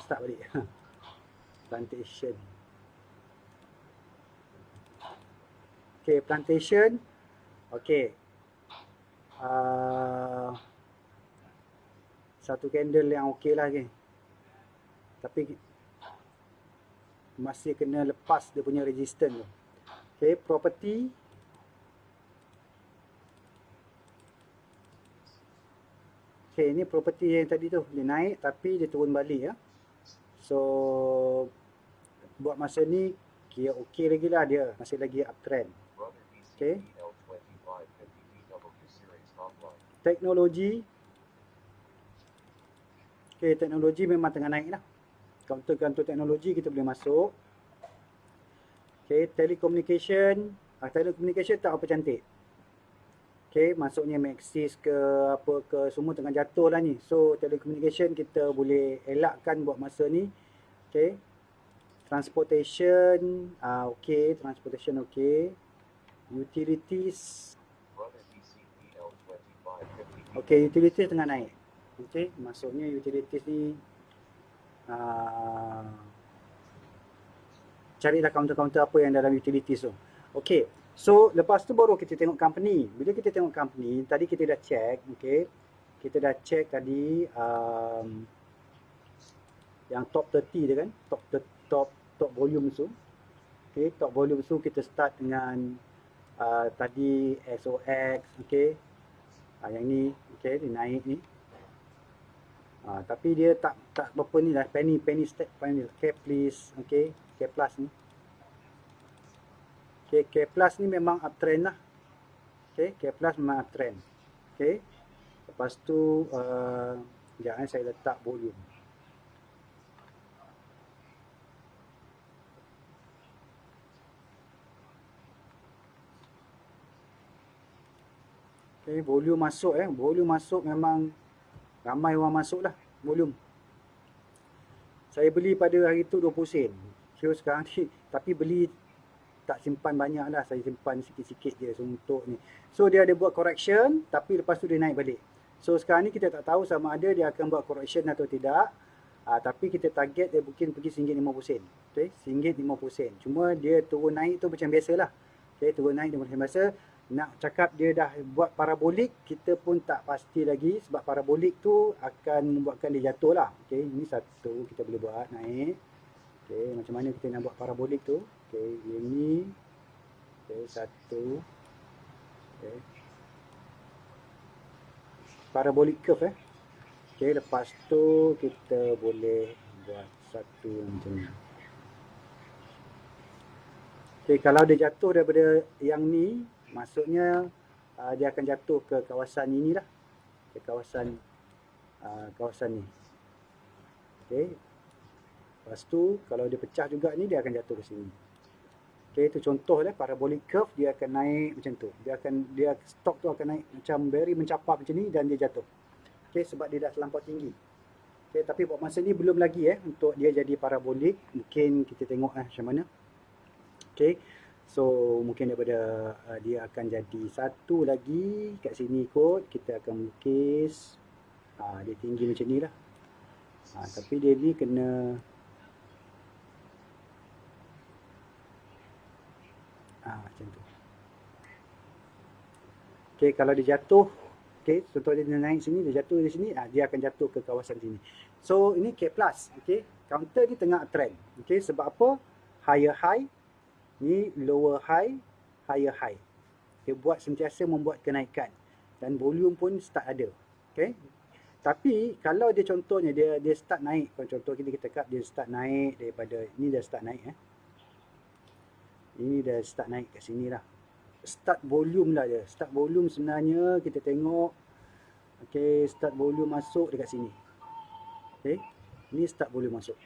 Start balik. Plantation. Okey, plantation. Okey. Satu candle yang okey lah ni. Tapi masih kena lepas dia punya resistance tu. Okey, property. Okey, ni property yang tadi tu. Dia naik tapi dia turun balik ya. So, buat masa ni kira okey lagi lah dia. Masih lagi uptrend. Okey. Teknologi. Okey, teknologi memang tengah naik lah. Counter teknologi kita boleh masuk. Okey, telecommunication. Telecommunication tak apa cantik. Okey, masuknya Maxis ke apa ke semua tengah jatuh lah ni. So, telecommunication kita boleh elakkan buat masa ni. Okey. Transportation, okey, transportation okey. Utilities. Okey, utilities tengah naik. Okey, maksudnya utilities ni carilah counter-counter apa yang dalam utilities tu. Okey, so lepas tu baru kita tengok company. Bila kita tengok company, tadi kita dah check, okey. Kita dah check tadi yang top 30 dia kan, top volume tu. Okey, top volume tu kita start dengan tadi SOX, okey. Yang ni, okey, dia naik ni. Tapi dia tak berapa ni lah, penny stack panel, K please, okey, K plus ni. Okey, K plus ni memang uptrend lah. Okey, K plus memang uptrend. Okey. Lepas tu jangan saya letak volume. Okey, volume masuk volume masuk memang ramai orang masuk lah volume. Saya beli pada hari tu 20 sen. So sekarang ni, tapi beli tak simpan banyak lah. Saya simpan sikit-sikit je untuk ni. So dia ada buat correction, tapi lepas tu dia naik balik. So sekarang ni kita tak tahu sama ada dia akan buat correction atau tidak. Tapi kita target dia mungkin pergi RM1.50. Okay, RM1.50. Cuma dia turun naik tu macam biasa lah. Okay, turun naik dia macam biasa. Nak cakap dia dah buat parabolik, kita pun tak pasti lagi sebab parabolik tu akan membuatkan dia jatuh lah. Okay, ini satu kita boleh buat naik. Okay, macam mana kita nak buat parabolik tu? Okay, ini. Okay, satu. Okay. Parabolik curve Okay, lepas tu kita boleh buat satu macam ni. Okay, kalau dia jatuh daripada yang ni, maksudnya dia akan jatuh ke kawasan inilah, ke kawasan ni. Okey. Lepas tu kalau dia pecah juga ni, dia akan jatuh ke sini. Okey, itu contoh lah parabolic curve, dia akan naik macam tu. Dia stok tu akan naik macam very mencapai macam ni dan dia jatuh. Okey, sebab dia dah terlampau tinggi. Okey, tapi buat masa ni belum lagi untuk dia jadi parabolik. Mungkin kita tengok macam mana. Okey. So mungkin daripada dia akan jadi satu lagi kat sini kot, kita akan lukis dia tinggi macam ni lah. Tapi dia ni kena macam tu. Okey, kalau dia jatuh, okey, contohnya dia naik sini, dia jatuh di sini, dia akan jatuh ke kawasan sini. So ini K+, okey. Counter ni tengah trend. Okey, sebab apa? Higher high, ni lower high, higher high. Dia buat sentiasa membuat kenaikan dan volume pun start ada. Okey. Tapi kalau dia contohnya dia start naik, contoh kita cakap dia start naik daripada ini, dah start naik Ini dah start naik kat sini lah. Start volume lah dia. Start volume sebenarnya kita tengok, okey, start volume masuk dekat sini. Okey. Ni start volume masuk.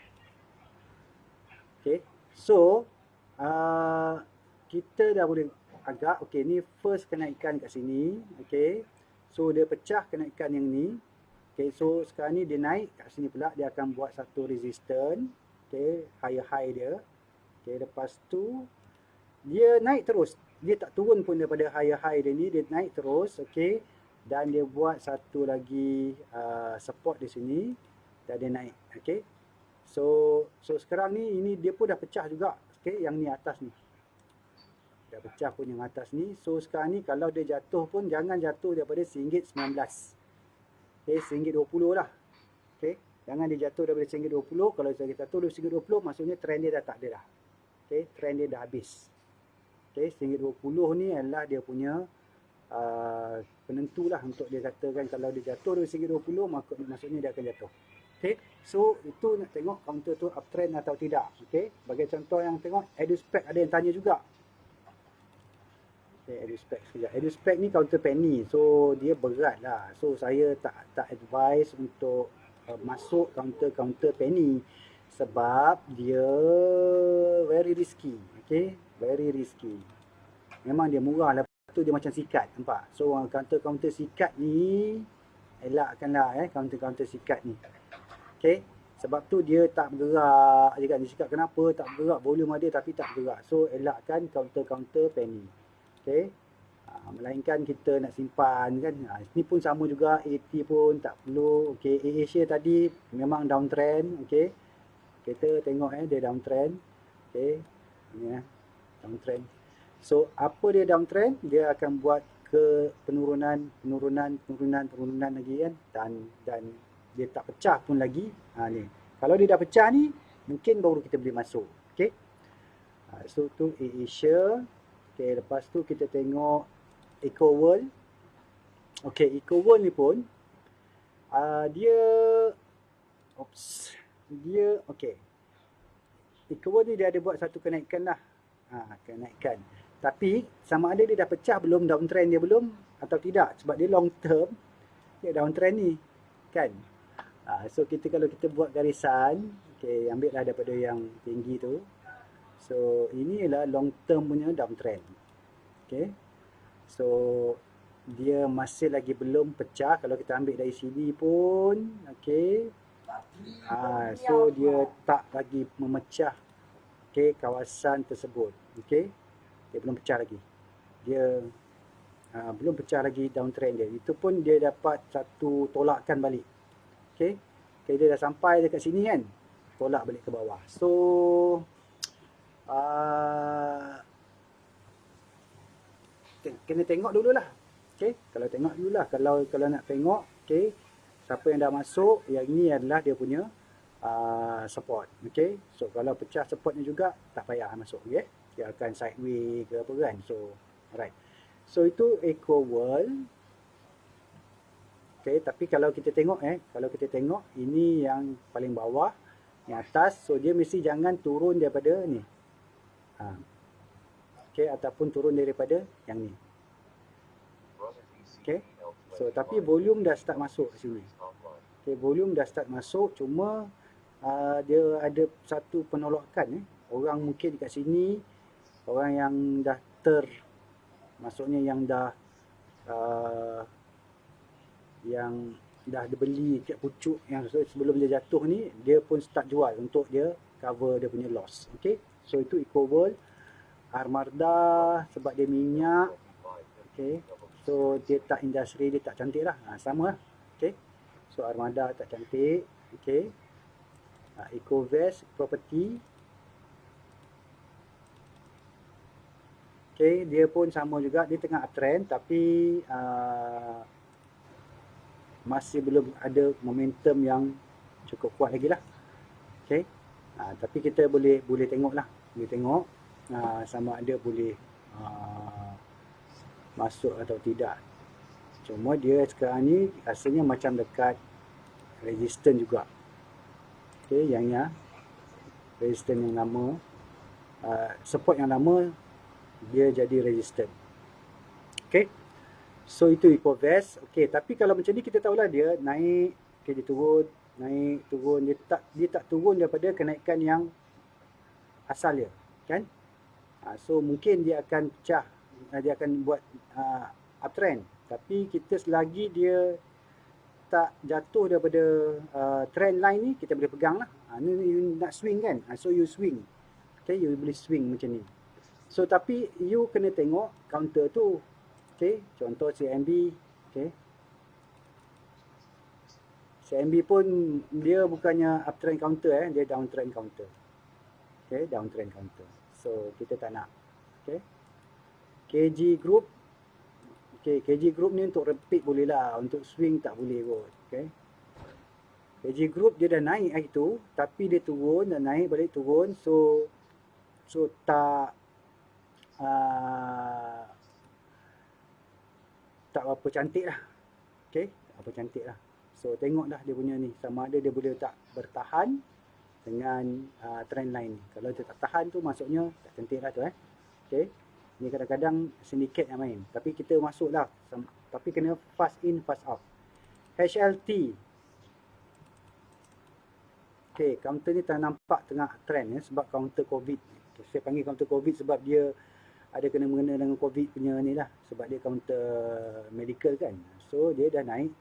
Okey. So, kita dah boleh agak, okey, ni first kenaikan kat sini, okey. So dia pecah kenaikan yang ni. Okey, so sekarang ni dia naik kat sini pula, dia akan buat satu resistance, okey, higher high dia. Okey, lepas tu dia naik terus. Dia tak turun pun daripada higher high dia ni, dia naik terus, okey. Dan dia buat satu lagi support di sini dan dia naik, okey. So sekarang ni ini dia pun dah pecah juga, okey, yang ni atas ni. Dah pecah pun yang atas ni. So sekarang ni kalau dia jatuh pun jangan jatuh daripada RM1.19. Okey, RM1.20 lah. Okey, jangan dia jatuh daripada RM1.20. Kalau dia jatuh daripada RM1.20 maksudnya trend dia dah tak ada dah. Okey, trend dia dah habis. Okey, RM1.20 ni adalah dia punya penentu lah untuk dia katakan kalau dia jatuh dari RM1.20 maksudnya dia akan jatuh. Okey, so itu nak tengok counter tu uptrend atau tidak. Okey, bagi contoh yang tengok EduSpec ada yang tanya juga. Okey, EduSpec sekejap. EduSpec ni counter penny, so dia berat lah. So saya tak advise untuk masuk counter penny sebab dia very risky. Okey, very risky. Memang dia murah lah, tu dia macam sikat, nampak? So counter sikat ni elakkanlah counter sikat ni. Okey, sebab tu dia tak bergerak. Dia kan dia cakap kenapa tak bergerak, volume ada tapi tak bergerak. So elakkan counter penny. Okey, melainkan kita nak simpan kan. Ni pun sama juga, AT pun tak perlu. Okey, Asia tadi memang downtrend. Okey, kita tengok dia downtrend. Okey, ni downtrend. So apa dia downtrend, dia akan buat ke penurunan lagi kan, dan dia tak pecah pun lagi. Ni kalau dia dah pecah ni mungkin baru kita boleh masuk. Okey, so tu Asia. Okey, lepas tu kita tengok EcoWorld. Okey, EcoWorld ni pun dia okey, EcoWorld ni dia ada buat satu kenaikan lah. Kenaikan. Tapi sama ada dia dah pecah belum, downtrend dia belum atau tidak, sebab dia long term dia downtrend ni kan. So kalau kita buat garisan, okey, ambil lah daripada yang tinggi tu. So ini ialah long term punya downtrend. Okey, so dia masih lagi belum pecah. Kalau kita ambil dari sini pun okey, so dia tak lagi memecah, okey, kawasan tersebut. Okey, dia belum pecah lagi. Dia belum pecah lagi downtrend dia. Itu pun dia dapat satu tolakkan balik. Okey, dia dah sampai dekat sini kan, tolak balik ke bawah. So kena tengok dululah. Okey, kalau tengok dululah, kalau nak tengok, okey, siapa yang dah masuk, yang ini adalah dia punya support. Okey, so kalau pecah supportnya juga tak payah masuk. Okey, dia akan sideways ke apa kan. So alright, so itu EcoWorld. Okey, tapi kalau kita tengok ini yang paling bawah, yang atas, so dia mesti jangan turun daripada ni. Okey, ataupun turun daripada yang ni. Okey, so tapi volume dah start masuk sini. Okey, volume dah start masuk, cuma dia ada satu penolakan. Orang mungkin kat sini, orang yang dah maksudnya yang dah beli kat pucuk yang sebelum dia jatuh ni, dia pun start jual untuk dia cover dia punya loss. Okey, so itu EcoWorld. Armada sebab dia minyak. Okey, so dia tak industri, dia tak cantik lah. Sama lah. Okey, so Armada tak cantik. Okey, Ecovest property. Okay, dia pun sama juga, dia tengah uptrend tapi masih belum ada momentum yang cukup kuat lagi lah. Okay, tapi kita boleh tengok lah, boleh tengok sama ada boleh masuk atau tidak. Cuma dia sekarang ni rasanya macam dekat resistance juga. Okay, yang resistance yang lama, support yang lama dia jadi resistant. Okay, so itu Equovest. Okay, tapi kalau macam ni kita tahulah dia naik, okay, dia turun, naik, turun, dia tak turun daripada kenaikan yang asal dia, kan? So mungkin dia akan pecah, dia akan buat uptrend, tapi kita selagi dia tak jatuh daripada trend line ni, kita boleh pegang lah. Ni you nak swing kan, so you swing. Okay, you boleh swing macam ni. So tapi you kena tengok counter tu. Okay, contoh CMB. Okay, CMB pun dia bukannya uptrend counter, dia downtrend counter. Okay, downtrend counter. So kita tak nak. Okay, KG Group. Okay, KG Group ni untuk repeat boleh lah, untuk swing tak boleh kot. Okay, KG Group dia dah naik hari tu, tapi dia turun dan naik balik turun, so tak tak apa cantik lah. Okay, tak apa cantik lah. So tengok dah dia punya ni, sama ada dia boleh tak bertahan dengan trend line ni. Kalau dia tak tahan tu maksudnya tak cantik lah tu. Okay, ni kadang-kadang sindiket yang main, tapi kita masuk lah, tapi kena fast in fast out. HLT. Okay, counter ni tak nampak tengah trend sebab counter COVID. Okay, saya panggil counter COVID sebab dia ada kena-mengena dengan COVID punya ni lah, sebab dia counter medical kan. So dia dah naik,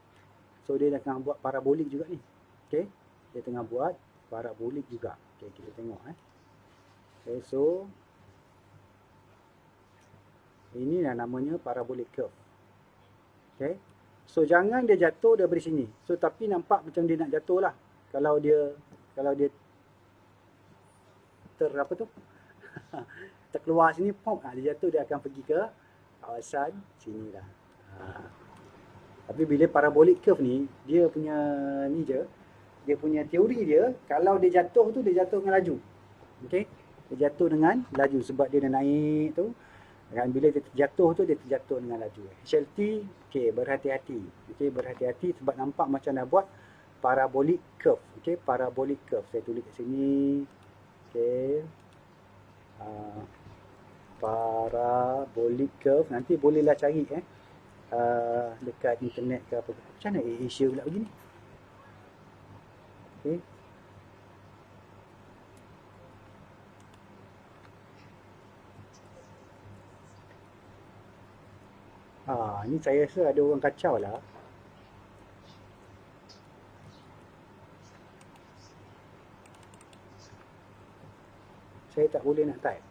so dia dah tengah buat parabolik juga ni. Okay, dia tengah buat parabolik juga. Okay, kita tengok Okay, so ini lah namanya parabolic curve. Okay, so jangan dia jatuh daripada sini. So tapi nampak macam dia nak jatuh lah. Kalau dia apa tu terkeluar sini, pop, dia jatuh, dia akan pergi ke kawasan sini lah. Tapi bila parabolic curve ni, dia punya ni je, dia punya teori dia, kalau dia jatuh tu, dia jatuh dengan laju. Okay, dia jatuh dengan laju sebab dia dah naik tu. Dan bila dia terjatuh tu, dia terjatuh dengan laju. HLT, okay, berhati-hati. Okay, berhati-hati sebab nampak macam dah buat parabolic curve. Okay, parabolic curve. Saya tulis kat sini. Okay, parabolic curve. Nanti bolehlah cari dekat internet ke apa. Macam mana Asia pula begini? Okay. Ni saya rasa ada orang kacau lah. Saya tak boleh nak type.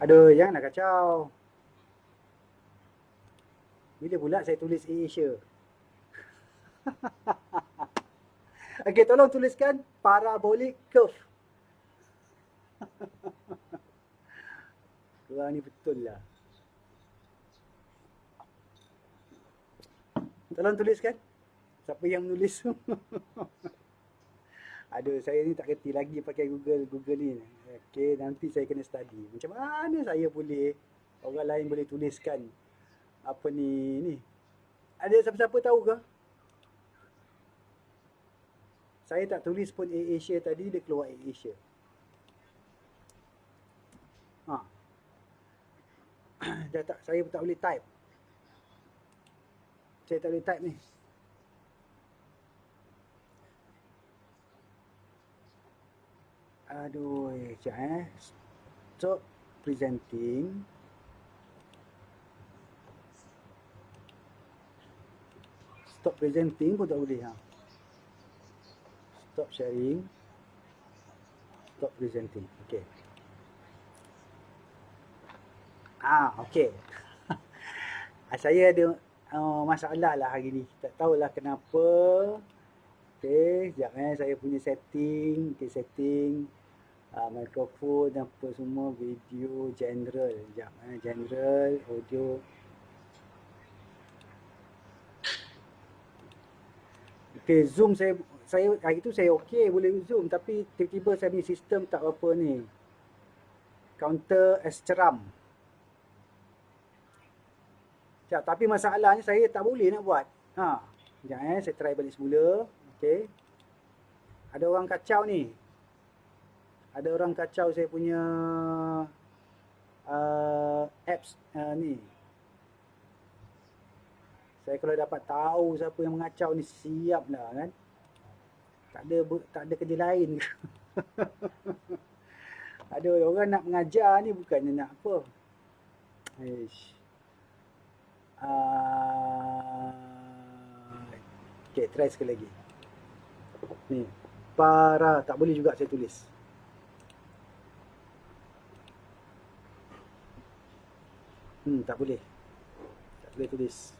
Aduh, jangan nak kacau. Bila pula saya tulis Asia? Okey, tolong tuliskan parabolic curve. Korang ni betul lah. Tolong tuliskan. Siapa yang menulis? Aduh, saya ni tak kerti lagi pakai Google ni. Okey, nanti saya kena study. Macam mana saya boleh, orang lain boleh tuliskan apa ni. Ada siapa-siapa tahu ke? Saya tak tulis pun Asia tadi, dia keluar Asia. Dah tak, saya tak boleh type. Saya tak boleh type ni. Aduh, sekejap Stop presenting. Stop presenting pun tak boleh. Stop sharing. Stop presenting. Okay. Okay. Saya ada masalah lah hari ni. Tak tahulah kenapa. Okay, sekejap saya punya setting. Okay, setting. Mikrofon apa semua. Video general. Sekejap general. Audio. Okay, Zoom saya hari tu saya okey boleh Zoom. Tapi tiba-tiba saya punya sistem tak apa ni. Counter as ceram. Sekejap, tapi masalahnya saya tak boleh nak buat. Sekejap saya try balik semula. Okey. Ada orang kacau ni. Ada orang kacau saya punya apps ni. Saya kalau dapat tahu siapa yang mengacau ni siap lah kan. Tak ada kerja lain. Ada orang nak mengajar ni bukannya nak apa. Okay, try sekali lagi. Ni, para tak boleh juga saya tulis. Tak boleh. Tak boleh tulis.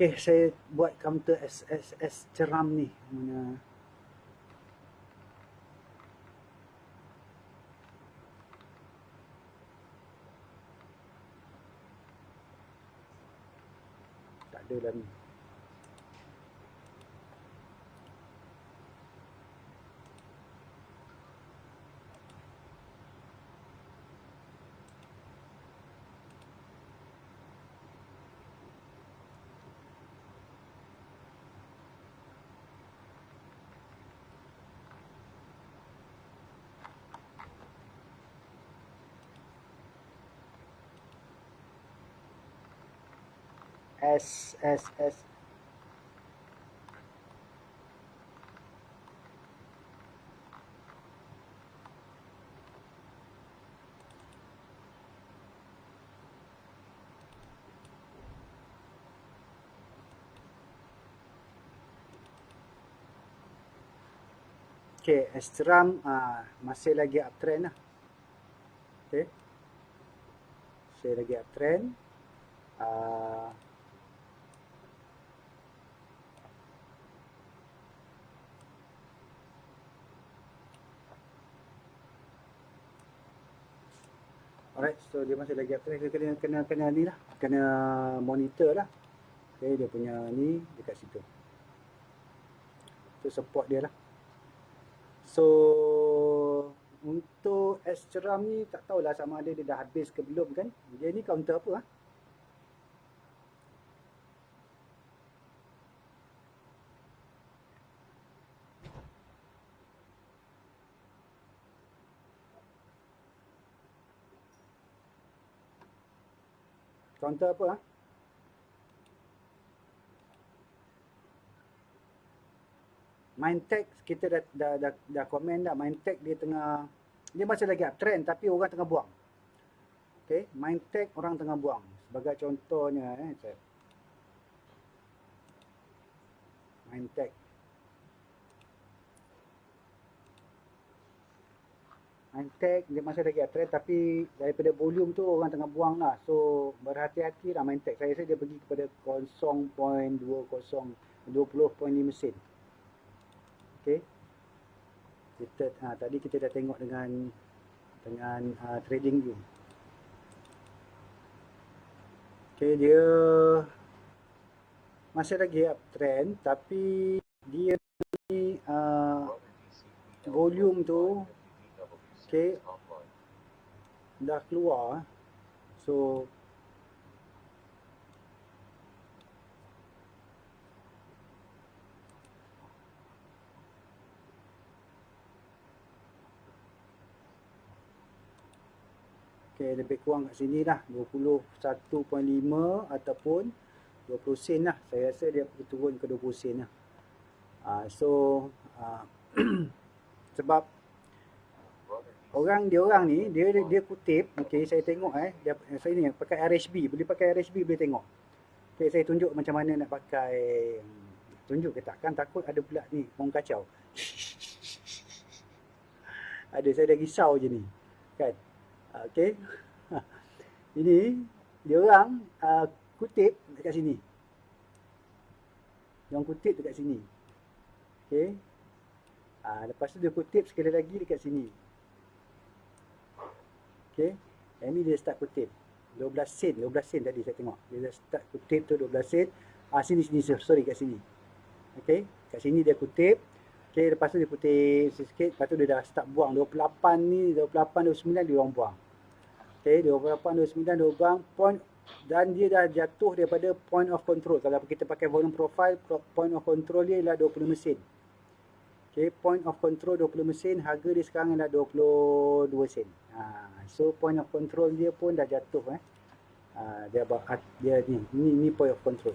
Okay, saya buat counter as ceram ni. Mana tak ada lah ni. S. Okay, S-Ceram masih lagi uptrend lah. Okay. Masih lagi uptrend. Alright, so dia masih lagi uptrend. Dia kena ni lah. Kena monitor lah. Okay, dia punya ni dekat situ. Itu support dia lah. So untuk S-Ceram ni tak tahulah sama ada dia dah habis ke belum kan. Dia ni counter apa Counter apa Mindtech kita dah komen dah. Mindtech dia masih lagi uptrend tapi orang tengah buang. Okay, Mindtech orang tengah buang. Sebagai contohnya Mindtech dia masih lagi uptrend tapi daripada volume tu orang tengah buang lah. So berhati-hati lah Mindtech. Saya rasa dia pergi kepada 20.5 sen. Okay. Tadi kita dah tengok dengan trading view. Okay, dia masih lagi uptrend tapi dia ni volume tu okay dah keluar. So okay, lebih kurang kat sini lah 21.5 ataupun 20 sen lah. Saya rasa dia pergi turun ke 20 sen lah. So sebab Orang ni dia kutip, okey, saya tengok saya ni pakai RHB, boleh pakai RHB boleh tengok. Okey, saya tunjuk macam mana nak pakai. Tunjuk ke tak? Kan takut ada pula ni orang kacau. Ada, saya dah risau je ni. Kan? Okey. Ini dia orang kutip dekat sini. Dia orang kutip dekat sini. Okey. Lepas tu dia kutip sekali lagi dekat sini. Okey. Yang ni dia start kutip. 12 sen tadi saya tengok. Dia dah start kutip tu 12 sen. Sini, sorry kat sini. Okey. Kat sini dia kutip. Okey, lepas tu dia kutip sikit. Lepas tu dia dah start buang. 28 ni, 28, 29 dia orang buang. Okey, 28, 29 dia buang. Point, dan dia dah jatuh daripada point of control. Kalau kita pakai volume profile, point of control dia ialah 20 mesin. Okey, point of control 20 mesin, harga dia sekarang adalah 22 sen. So point of control dia pun dah jatuh dia ni point of control.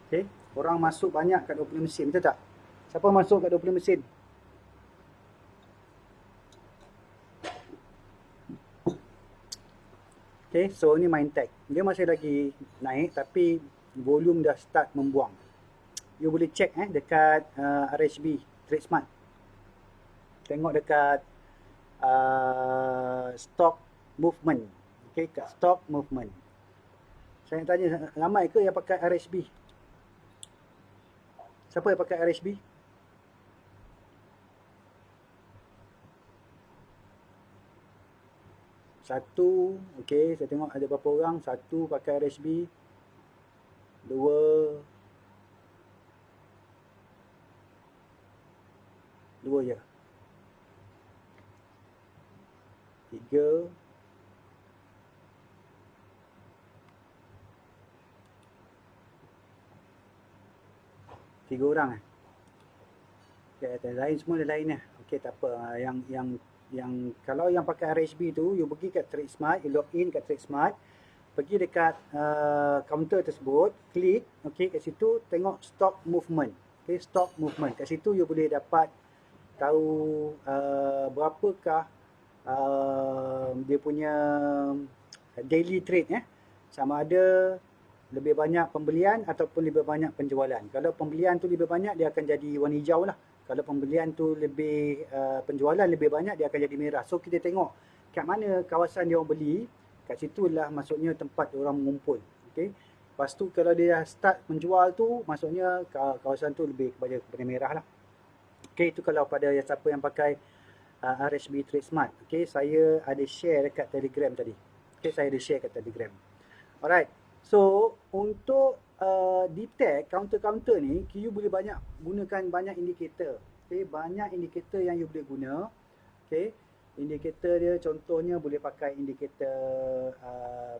Okey, orang masuk banyak kat 20 mesin, betul tak? Siapa masuk kat 20 mesin? Okey, so ni main tag. Dia masih lagi naik tapi volume dah start membuang. You boleh check dekat RHB Trade Smart. Tengok dekat stock movement. Okey, kat stock movement. Saya nak tanya, ramai ke yang pakai RHB? Siapa yang pakai RHB? Satu, okey, saya tengok ada berapa orang. Satu pakai RHB. Dua je. Tiga. Tiga orang Okay, lain semua lain Okay, tak apa. Yang kalau yang pakai RHB tu, you pergi kat Trade Smart, you log in kat Trade Smart, pergi dekat counter tersebut, klik, okay, kat situ tengok stock movement. Okay, stock movement. Kat situ you boleh dapat tahu berapakah dia punya daily trade sama ada lebih banyak pembelian ataupun lebih banyak penjualan. Kalau pembelian tu lebih banyak, dia akan jadi warna hijau lah. Kalau pembelian tu lebih penjualan lebih banyak, dia akan jadi merah. So kita tengok kat mana kawasan dia orang beli, kat situlah maksudnya tempat dia orang mengumpul. Okay. Lepas tu kalau dia dah start menjual tu, maksudnya kawasan tu lebih kepada merah lah. Okay, itu kalau pada siapa yang pakai RHB Trade Smart. Okay, saya ada share dekat Telegram tadi. Okay, saya ada share kat Telegram. Alright, so untuk detect counter-counter ni, you boleh gunakan banyak indikator. Okay, banyak indikator yang you boleh guna. Okay, indikator dia contohnya boleh pakai indikator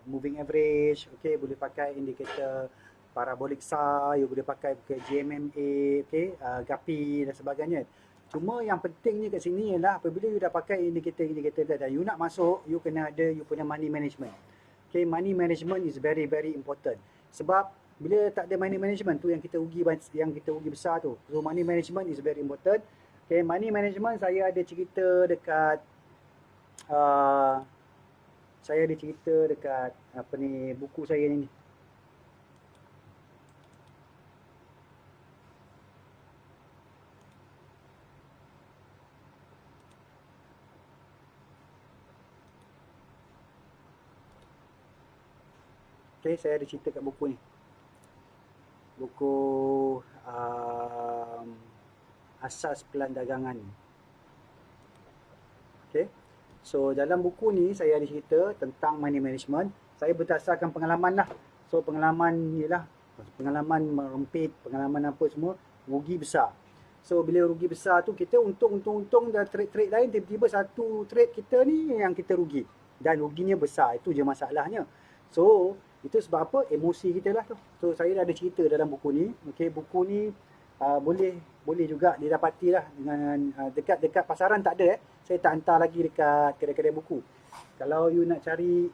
moving average. Okay, boleh pakai indikator parabolic SAR, you boleh pakai GMMA, okay, GAPI dan sebagainya. Cuma yang pentingnya kat sini ialah apabila you dah pakai indikator dan you nak masuk, you kena ada you punya money management. Okay, money management is very very important. Sebab bila tak ada money management tu yang kita rugi besar tu. So money management is very important. Okay, money management saya ada cerita dekat apa ni, buku saya ni. Okay, saya ada cerita kat buku ni. Buku Asas Pelan Dagangan. Okay. So dalam buku ni saya ada cerita tentang money management. Saya berdasarkan pengalaman lah. So pengalaman ialah pengalaman merempit, pengalaman apa semua, rugi besar. So bila rugi besar tu kita untung dan trade lain, tiba-tiba satu trade kita ni yang kita rugi. Dan ruginya besar, itu je masalahnya. So itu sebab apa? Emosi kita lah tu. So saya dah ada cerita dalam buku ni. Okay, buku ni boleh juga didapati lah dengan dekat pasaran tak ada Saya tak hantar lagi dekat kedai-kedai buku. Kalau you nak cari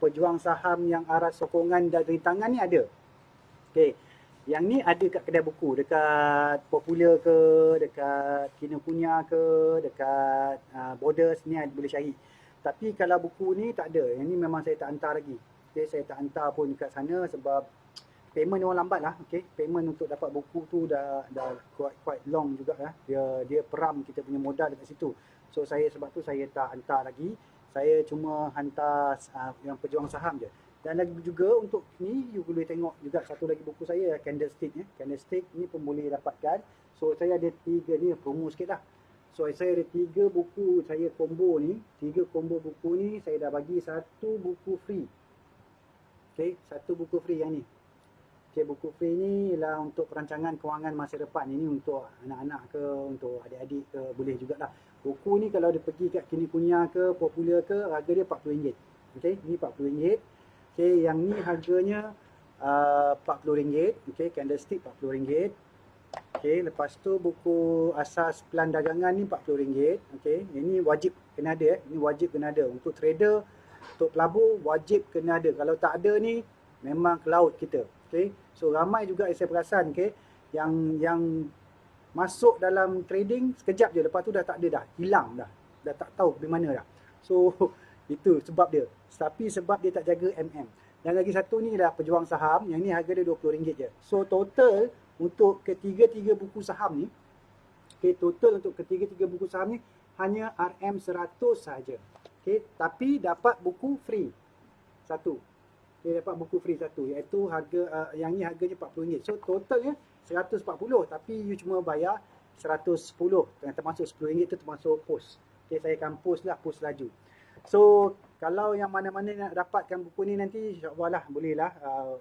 pejuang saham yang aras sokongan dan rintangan ni ada. Okay, Yang ni ada kat kedai buku, dekat Popular ke, dekat Kinokuniya ke, dekat Borders ni boleh cari. Tapi kalau buku ni tak ada. Yang ni memang saya tak hantar lagi. Okay, saya tak hantar pun dekat sana sebab payment orang lambat lah. Okay, payment untuk dapat buku tu dah quite long juga lah. Dia peram kita punya modal dekat situ. So sebab tu saya tak hantar lagi. Saya cuma hantar yang pejuang saham je. Dan lagi juga untuk ni, you boleh tengok juga satu lagi buku saya, Candlestick. Candlestick ni pun boleh dapatkan. So saya ada 3 ni, promo sikit lah. So saya ada 3 buku saya combo ni. 3 combo buku ni saya dah bagi 1 buku free. Okay, 1 buku free yang ni. Okay, buku free ni ialah untuk perancangan kewangan masa depan. Ini untuk anak-anak ke, untuk adik-adik ke, boleh jugalah. Buku ni kalau dia pergi kat Kinokuniya ke, Popular ke, harga dia RM40. Okay, ni RM40. Okay, yang ni harganya RM40. Okay, Candlestick RM40. Okay, lepas tu buku asas plan dagangan ni RM40. Okay, ini wajib kena ada. Ini wajib kena ada. Untuk trader, untuk pelabur, wajib kena ada. Kalau tak ada ni, memang ke laut kita. Okay, so ramai juga yang saya perasan, okay, yang masuk dalam trading sekejap je, lepas tu dah tak ada dah. Hilang dah. Dah tak tahu di mana dah. So, itu sebab dia. Tapi sebab dia tak jaga MM. Dan lagi satu ni adalah pejuang saham. Yang ni harga dia RM20 je. So total untuk ketiga-tiga buku saham ni, okay, total untuk ketiga-tiga buku saham ni hanya RM100 saja. Okay, tapi dapat buku free satu. Okay, dapat buku free satu, iaitu harga yang ni harganya RM40. So totalnya RM140, tapi you cuma bayar RM110. Termasuk RM10 tu termasuk post. Okay, saya akan post laju. So kalau yang mana-mana nak dapatkan buku ni nanti, insya-Allah lah bolehlah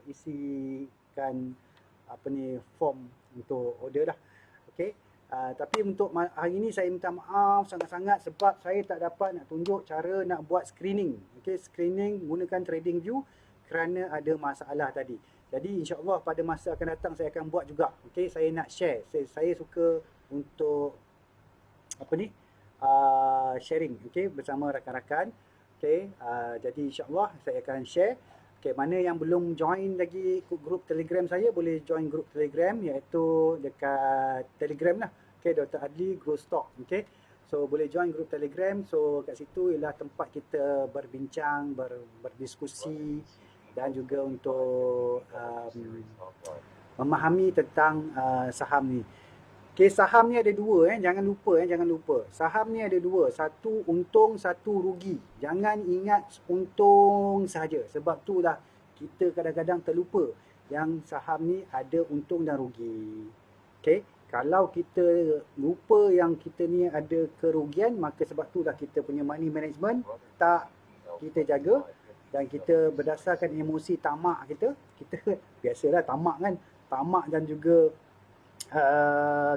isikan form untuk order dah. Okey. Tapi untuk hari ni saya minta maaf sangat-sangat sebab saya tak dapat nak tunjuk cara nak buat screening. Okey, screening menggunakan TradingView kerana ada masalah tadi. Jadi insya-Allah pada masa akan datang saya akan buat juga. Okey, saya nak share. Saya suka untuk sharing, okey, bersama rakan-rakan. Okey, jadi insya-Allah saya akan share. Okey, mana yang belum join lagi grup Telegram saya, boleh join grup Telegram, iaitu dekat Telegram lah. Okey, Dr. Adli Growth Stock. Okey, so boleh join grup Telegram. So kat situ ialah tempat kita berbincang, berdiskusi dan juga untuk memahami tentang saham ni. Okay, saham ni ada 2, jangan lupa. Saham ni ada 2, satu untung, satu rugi. Jangan ingat untung saja. Sebab tu lah kita kadang-kadang terlupa yang saham ni ada untung dan rugi. Okay, kalau kita lupa yang kita ni ada kerugian, maka sebab tu lah kita punya money management tak kita jaga. Dan kita berdasarkan emosi tamak kita biasalah tamak kan, tamak dan juga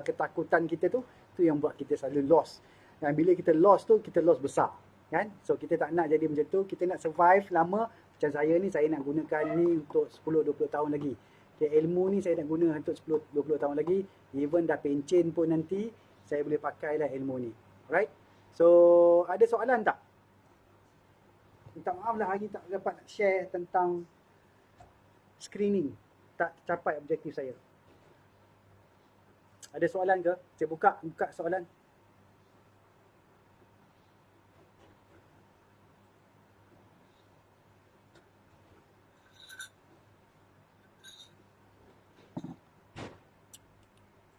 ketakutan kita tu yang buat kita selalu loss. Dan bila kita loss tu, kita loss besar kan. So kita tak nak jadi macam tu. Kita nak survive lama. Macam saya ni, saya nak gunakan ni untuk 10-20 tahun lagi. Okay, ilmu ni saya nak guna untuk 10-20 tahun lagi. Even dah pencen pun nanti saya boleh pakai lah ilmu ni. Alright, so ada soalan tak? Minta maaf lah hari tak dapat share tentang screening. Tak capai objektif saya. Ada soalan ke? Saya buka soalan.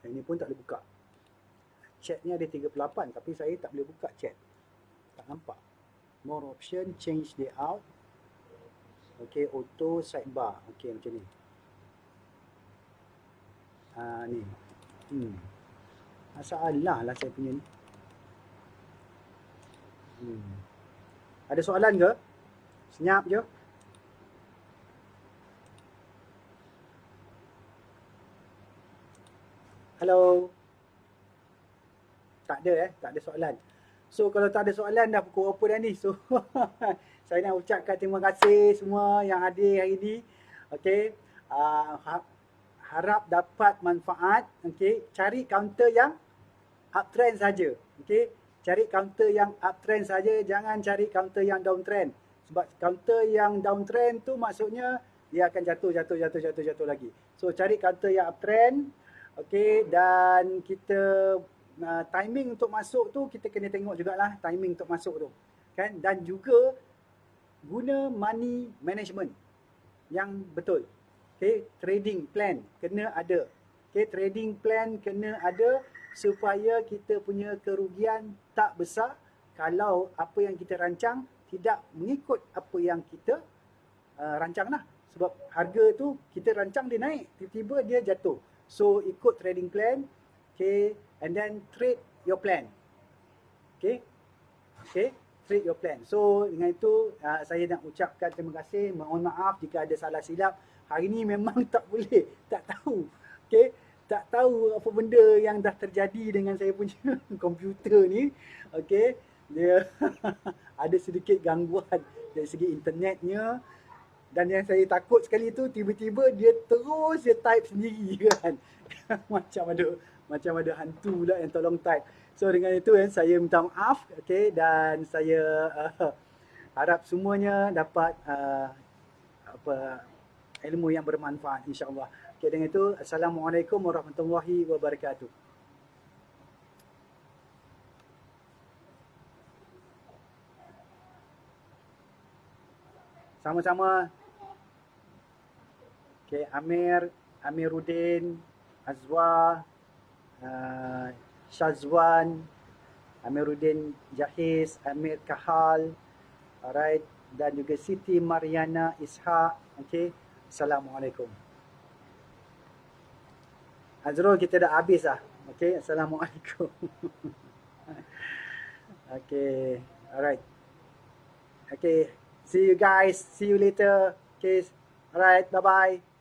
Ini pun tak boleh buka. Chat ni ada 38 tapi saya tak boleh buka chat. Tak nampak. More option, change layout. Okey, auto sidebar. Okey, macam ni. Ni. Masalah lah saya punya ni. Ada soalan ke? Senyap je. Hello. Tak ada tak ada soalan. So kalau tak ada soalan dah pukul apa dah ni. So saya nak ucapkan terima kasih semua yang hadir hari ni. Okey. Harap dapat manfaat. Okey, cari counter yang uptrend saja. Okey, cari counter yang uptrend saja, jangan cari counter yang downtrend. Sebab counter yang downtrend tu maksudnya dia akan jatuh lagi. So cari counter yang uptrend. Okey, dan kita timing untuk masuk tu kita kena tengok jugalah timing untuk masuk tu. Kan? Dan juga guna money management yang betul. Okay, trading plan kena ada. Okay, trading plan kena ada supaya kita punya kerugian tak besar kalau apa yang kita rancang tidak mengikut apa yang kita rancang lah. Sebab harga tu kita rancang dia naik, tiba-tiba dia jatuh. So ikut trading plan, okay, and then trade your plan. Okay, trade your plan. So dengan itu saya nak ucapkan terima kasih, mohon maaf jika ada salah silap. Hari ni memang tak boleh, tak tahu. Okay, tak tahu apa benda yang dah terjadi dengan saya punya komputer ni. Okay, dia ada sedikit gangguan dari segi internetnya. Dan yang saya takut sekali tu tiba-tiba dia terus dia type sendiri kan. macam ada hantu pula yang tolong type. So dengan itu saya minta maaf, okay, dan saya harap semuanya dapat ilmu yang bermanfaat insya-Allah. Okay, dengan itu assalamualaikum warahmatullahi wabarakatuh. Sama-sama. Okay, Amiruddin, Azwa, Syazwan, Amiruddin Jahiz, Amir Kahal, alright, dan juga Siti Mariana Ishaq. Okay, assalamualaikum. Azrul, kita dah habis lah. Okay, assalamualaikum. Okay, alright. Okay, see you guys. See you later. Okay, alright, bye-bye.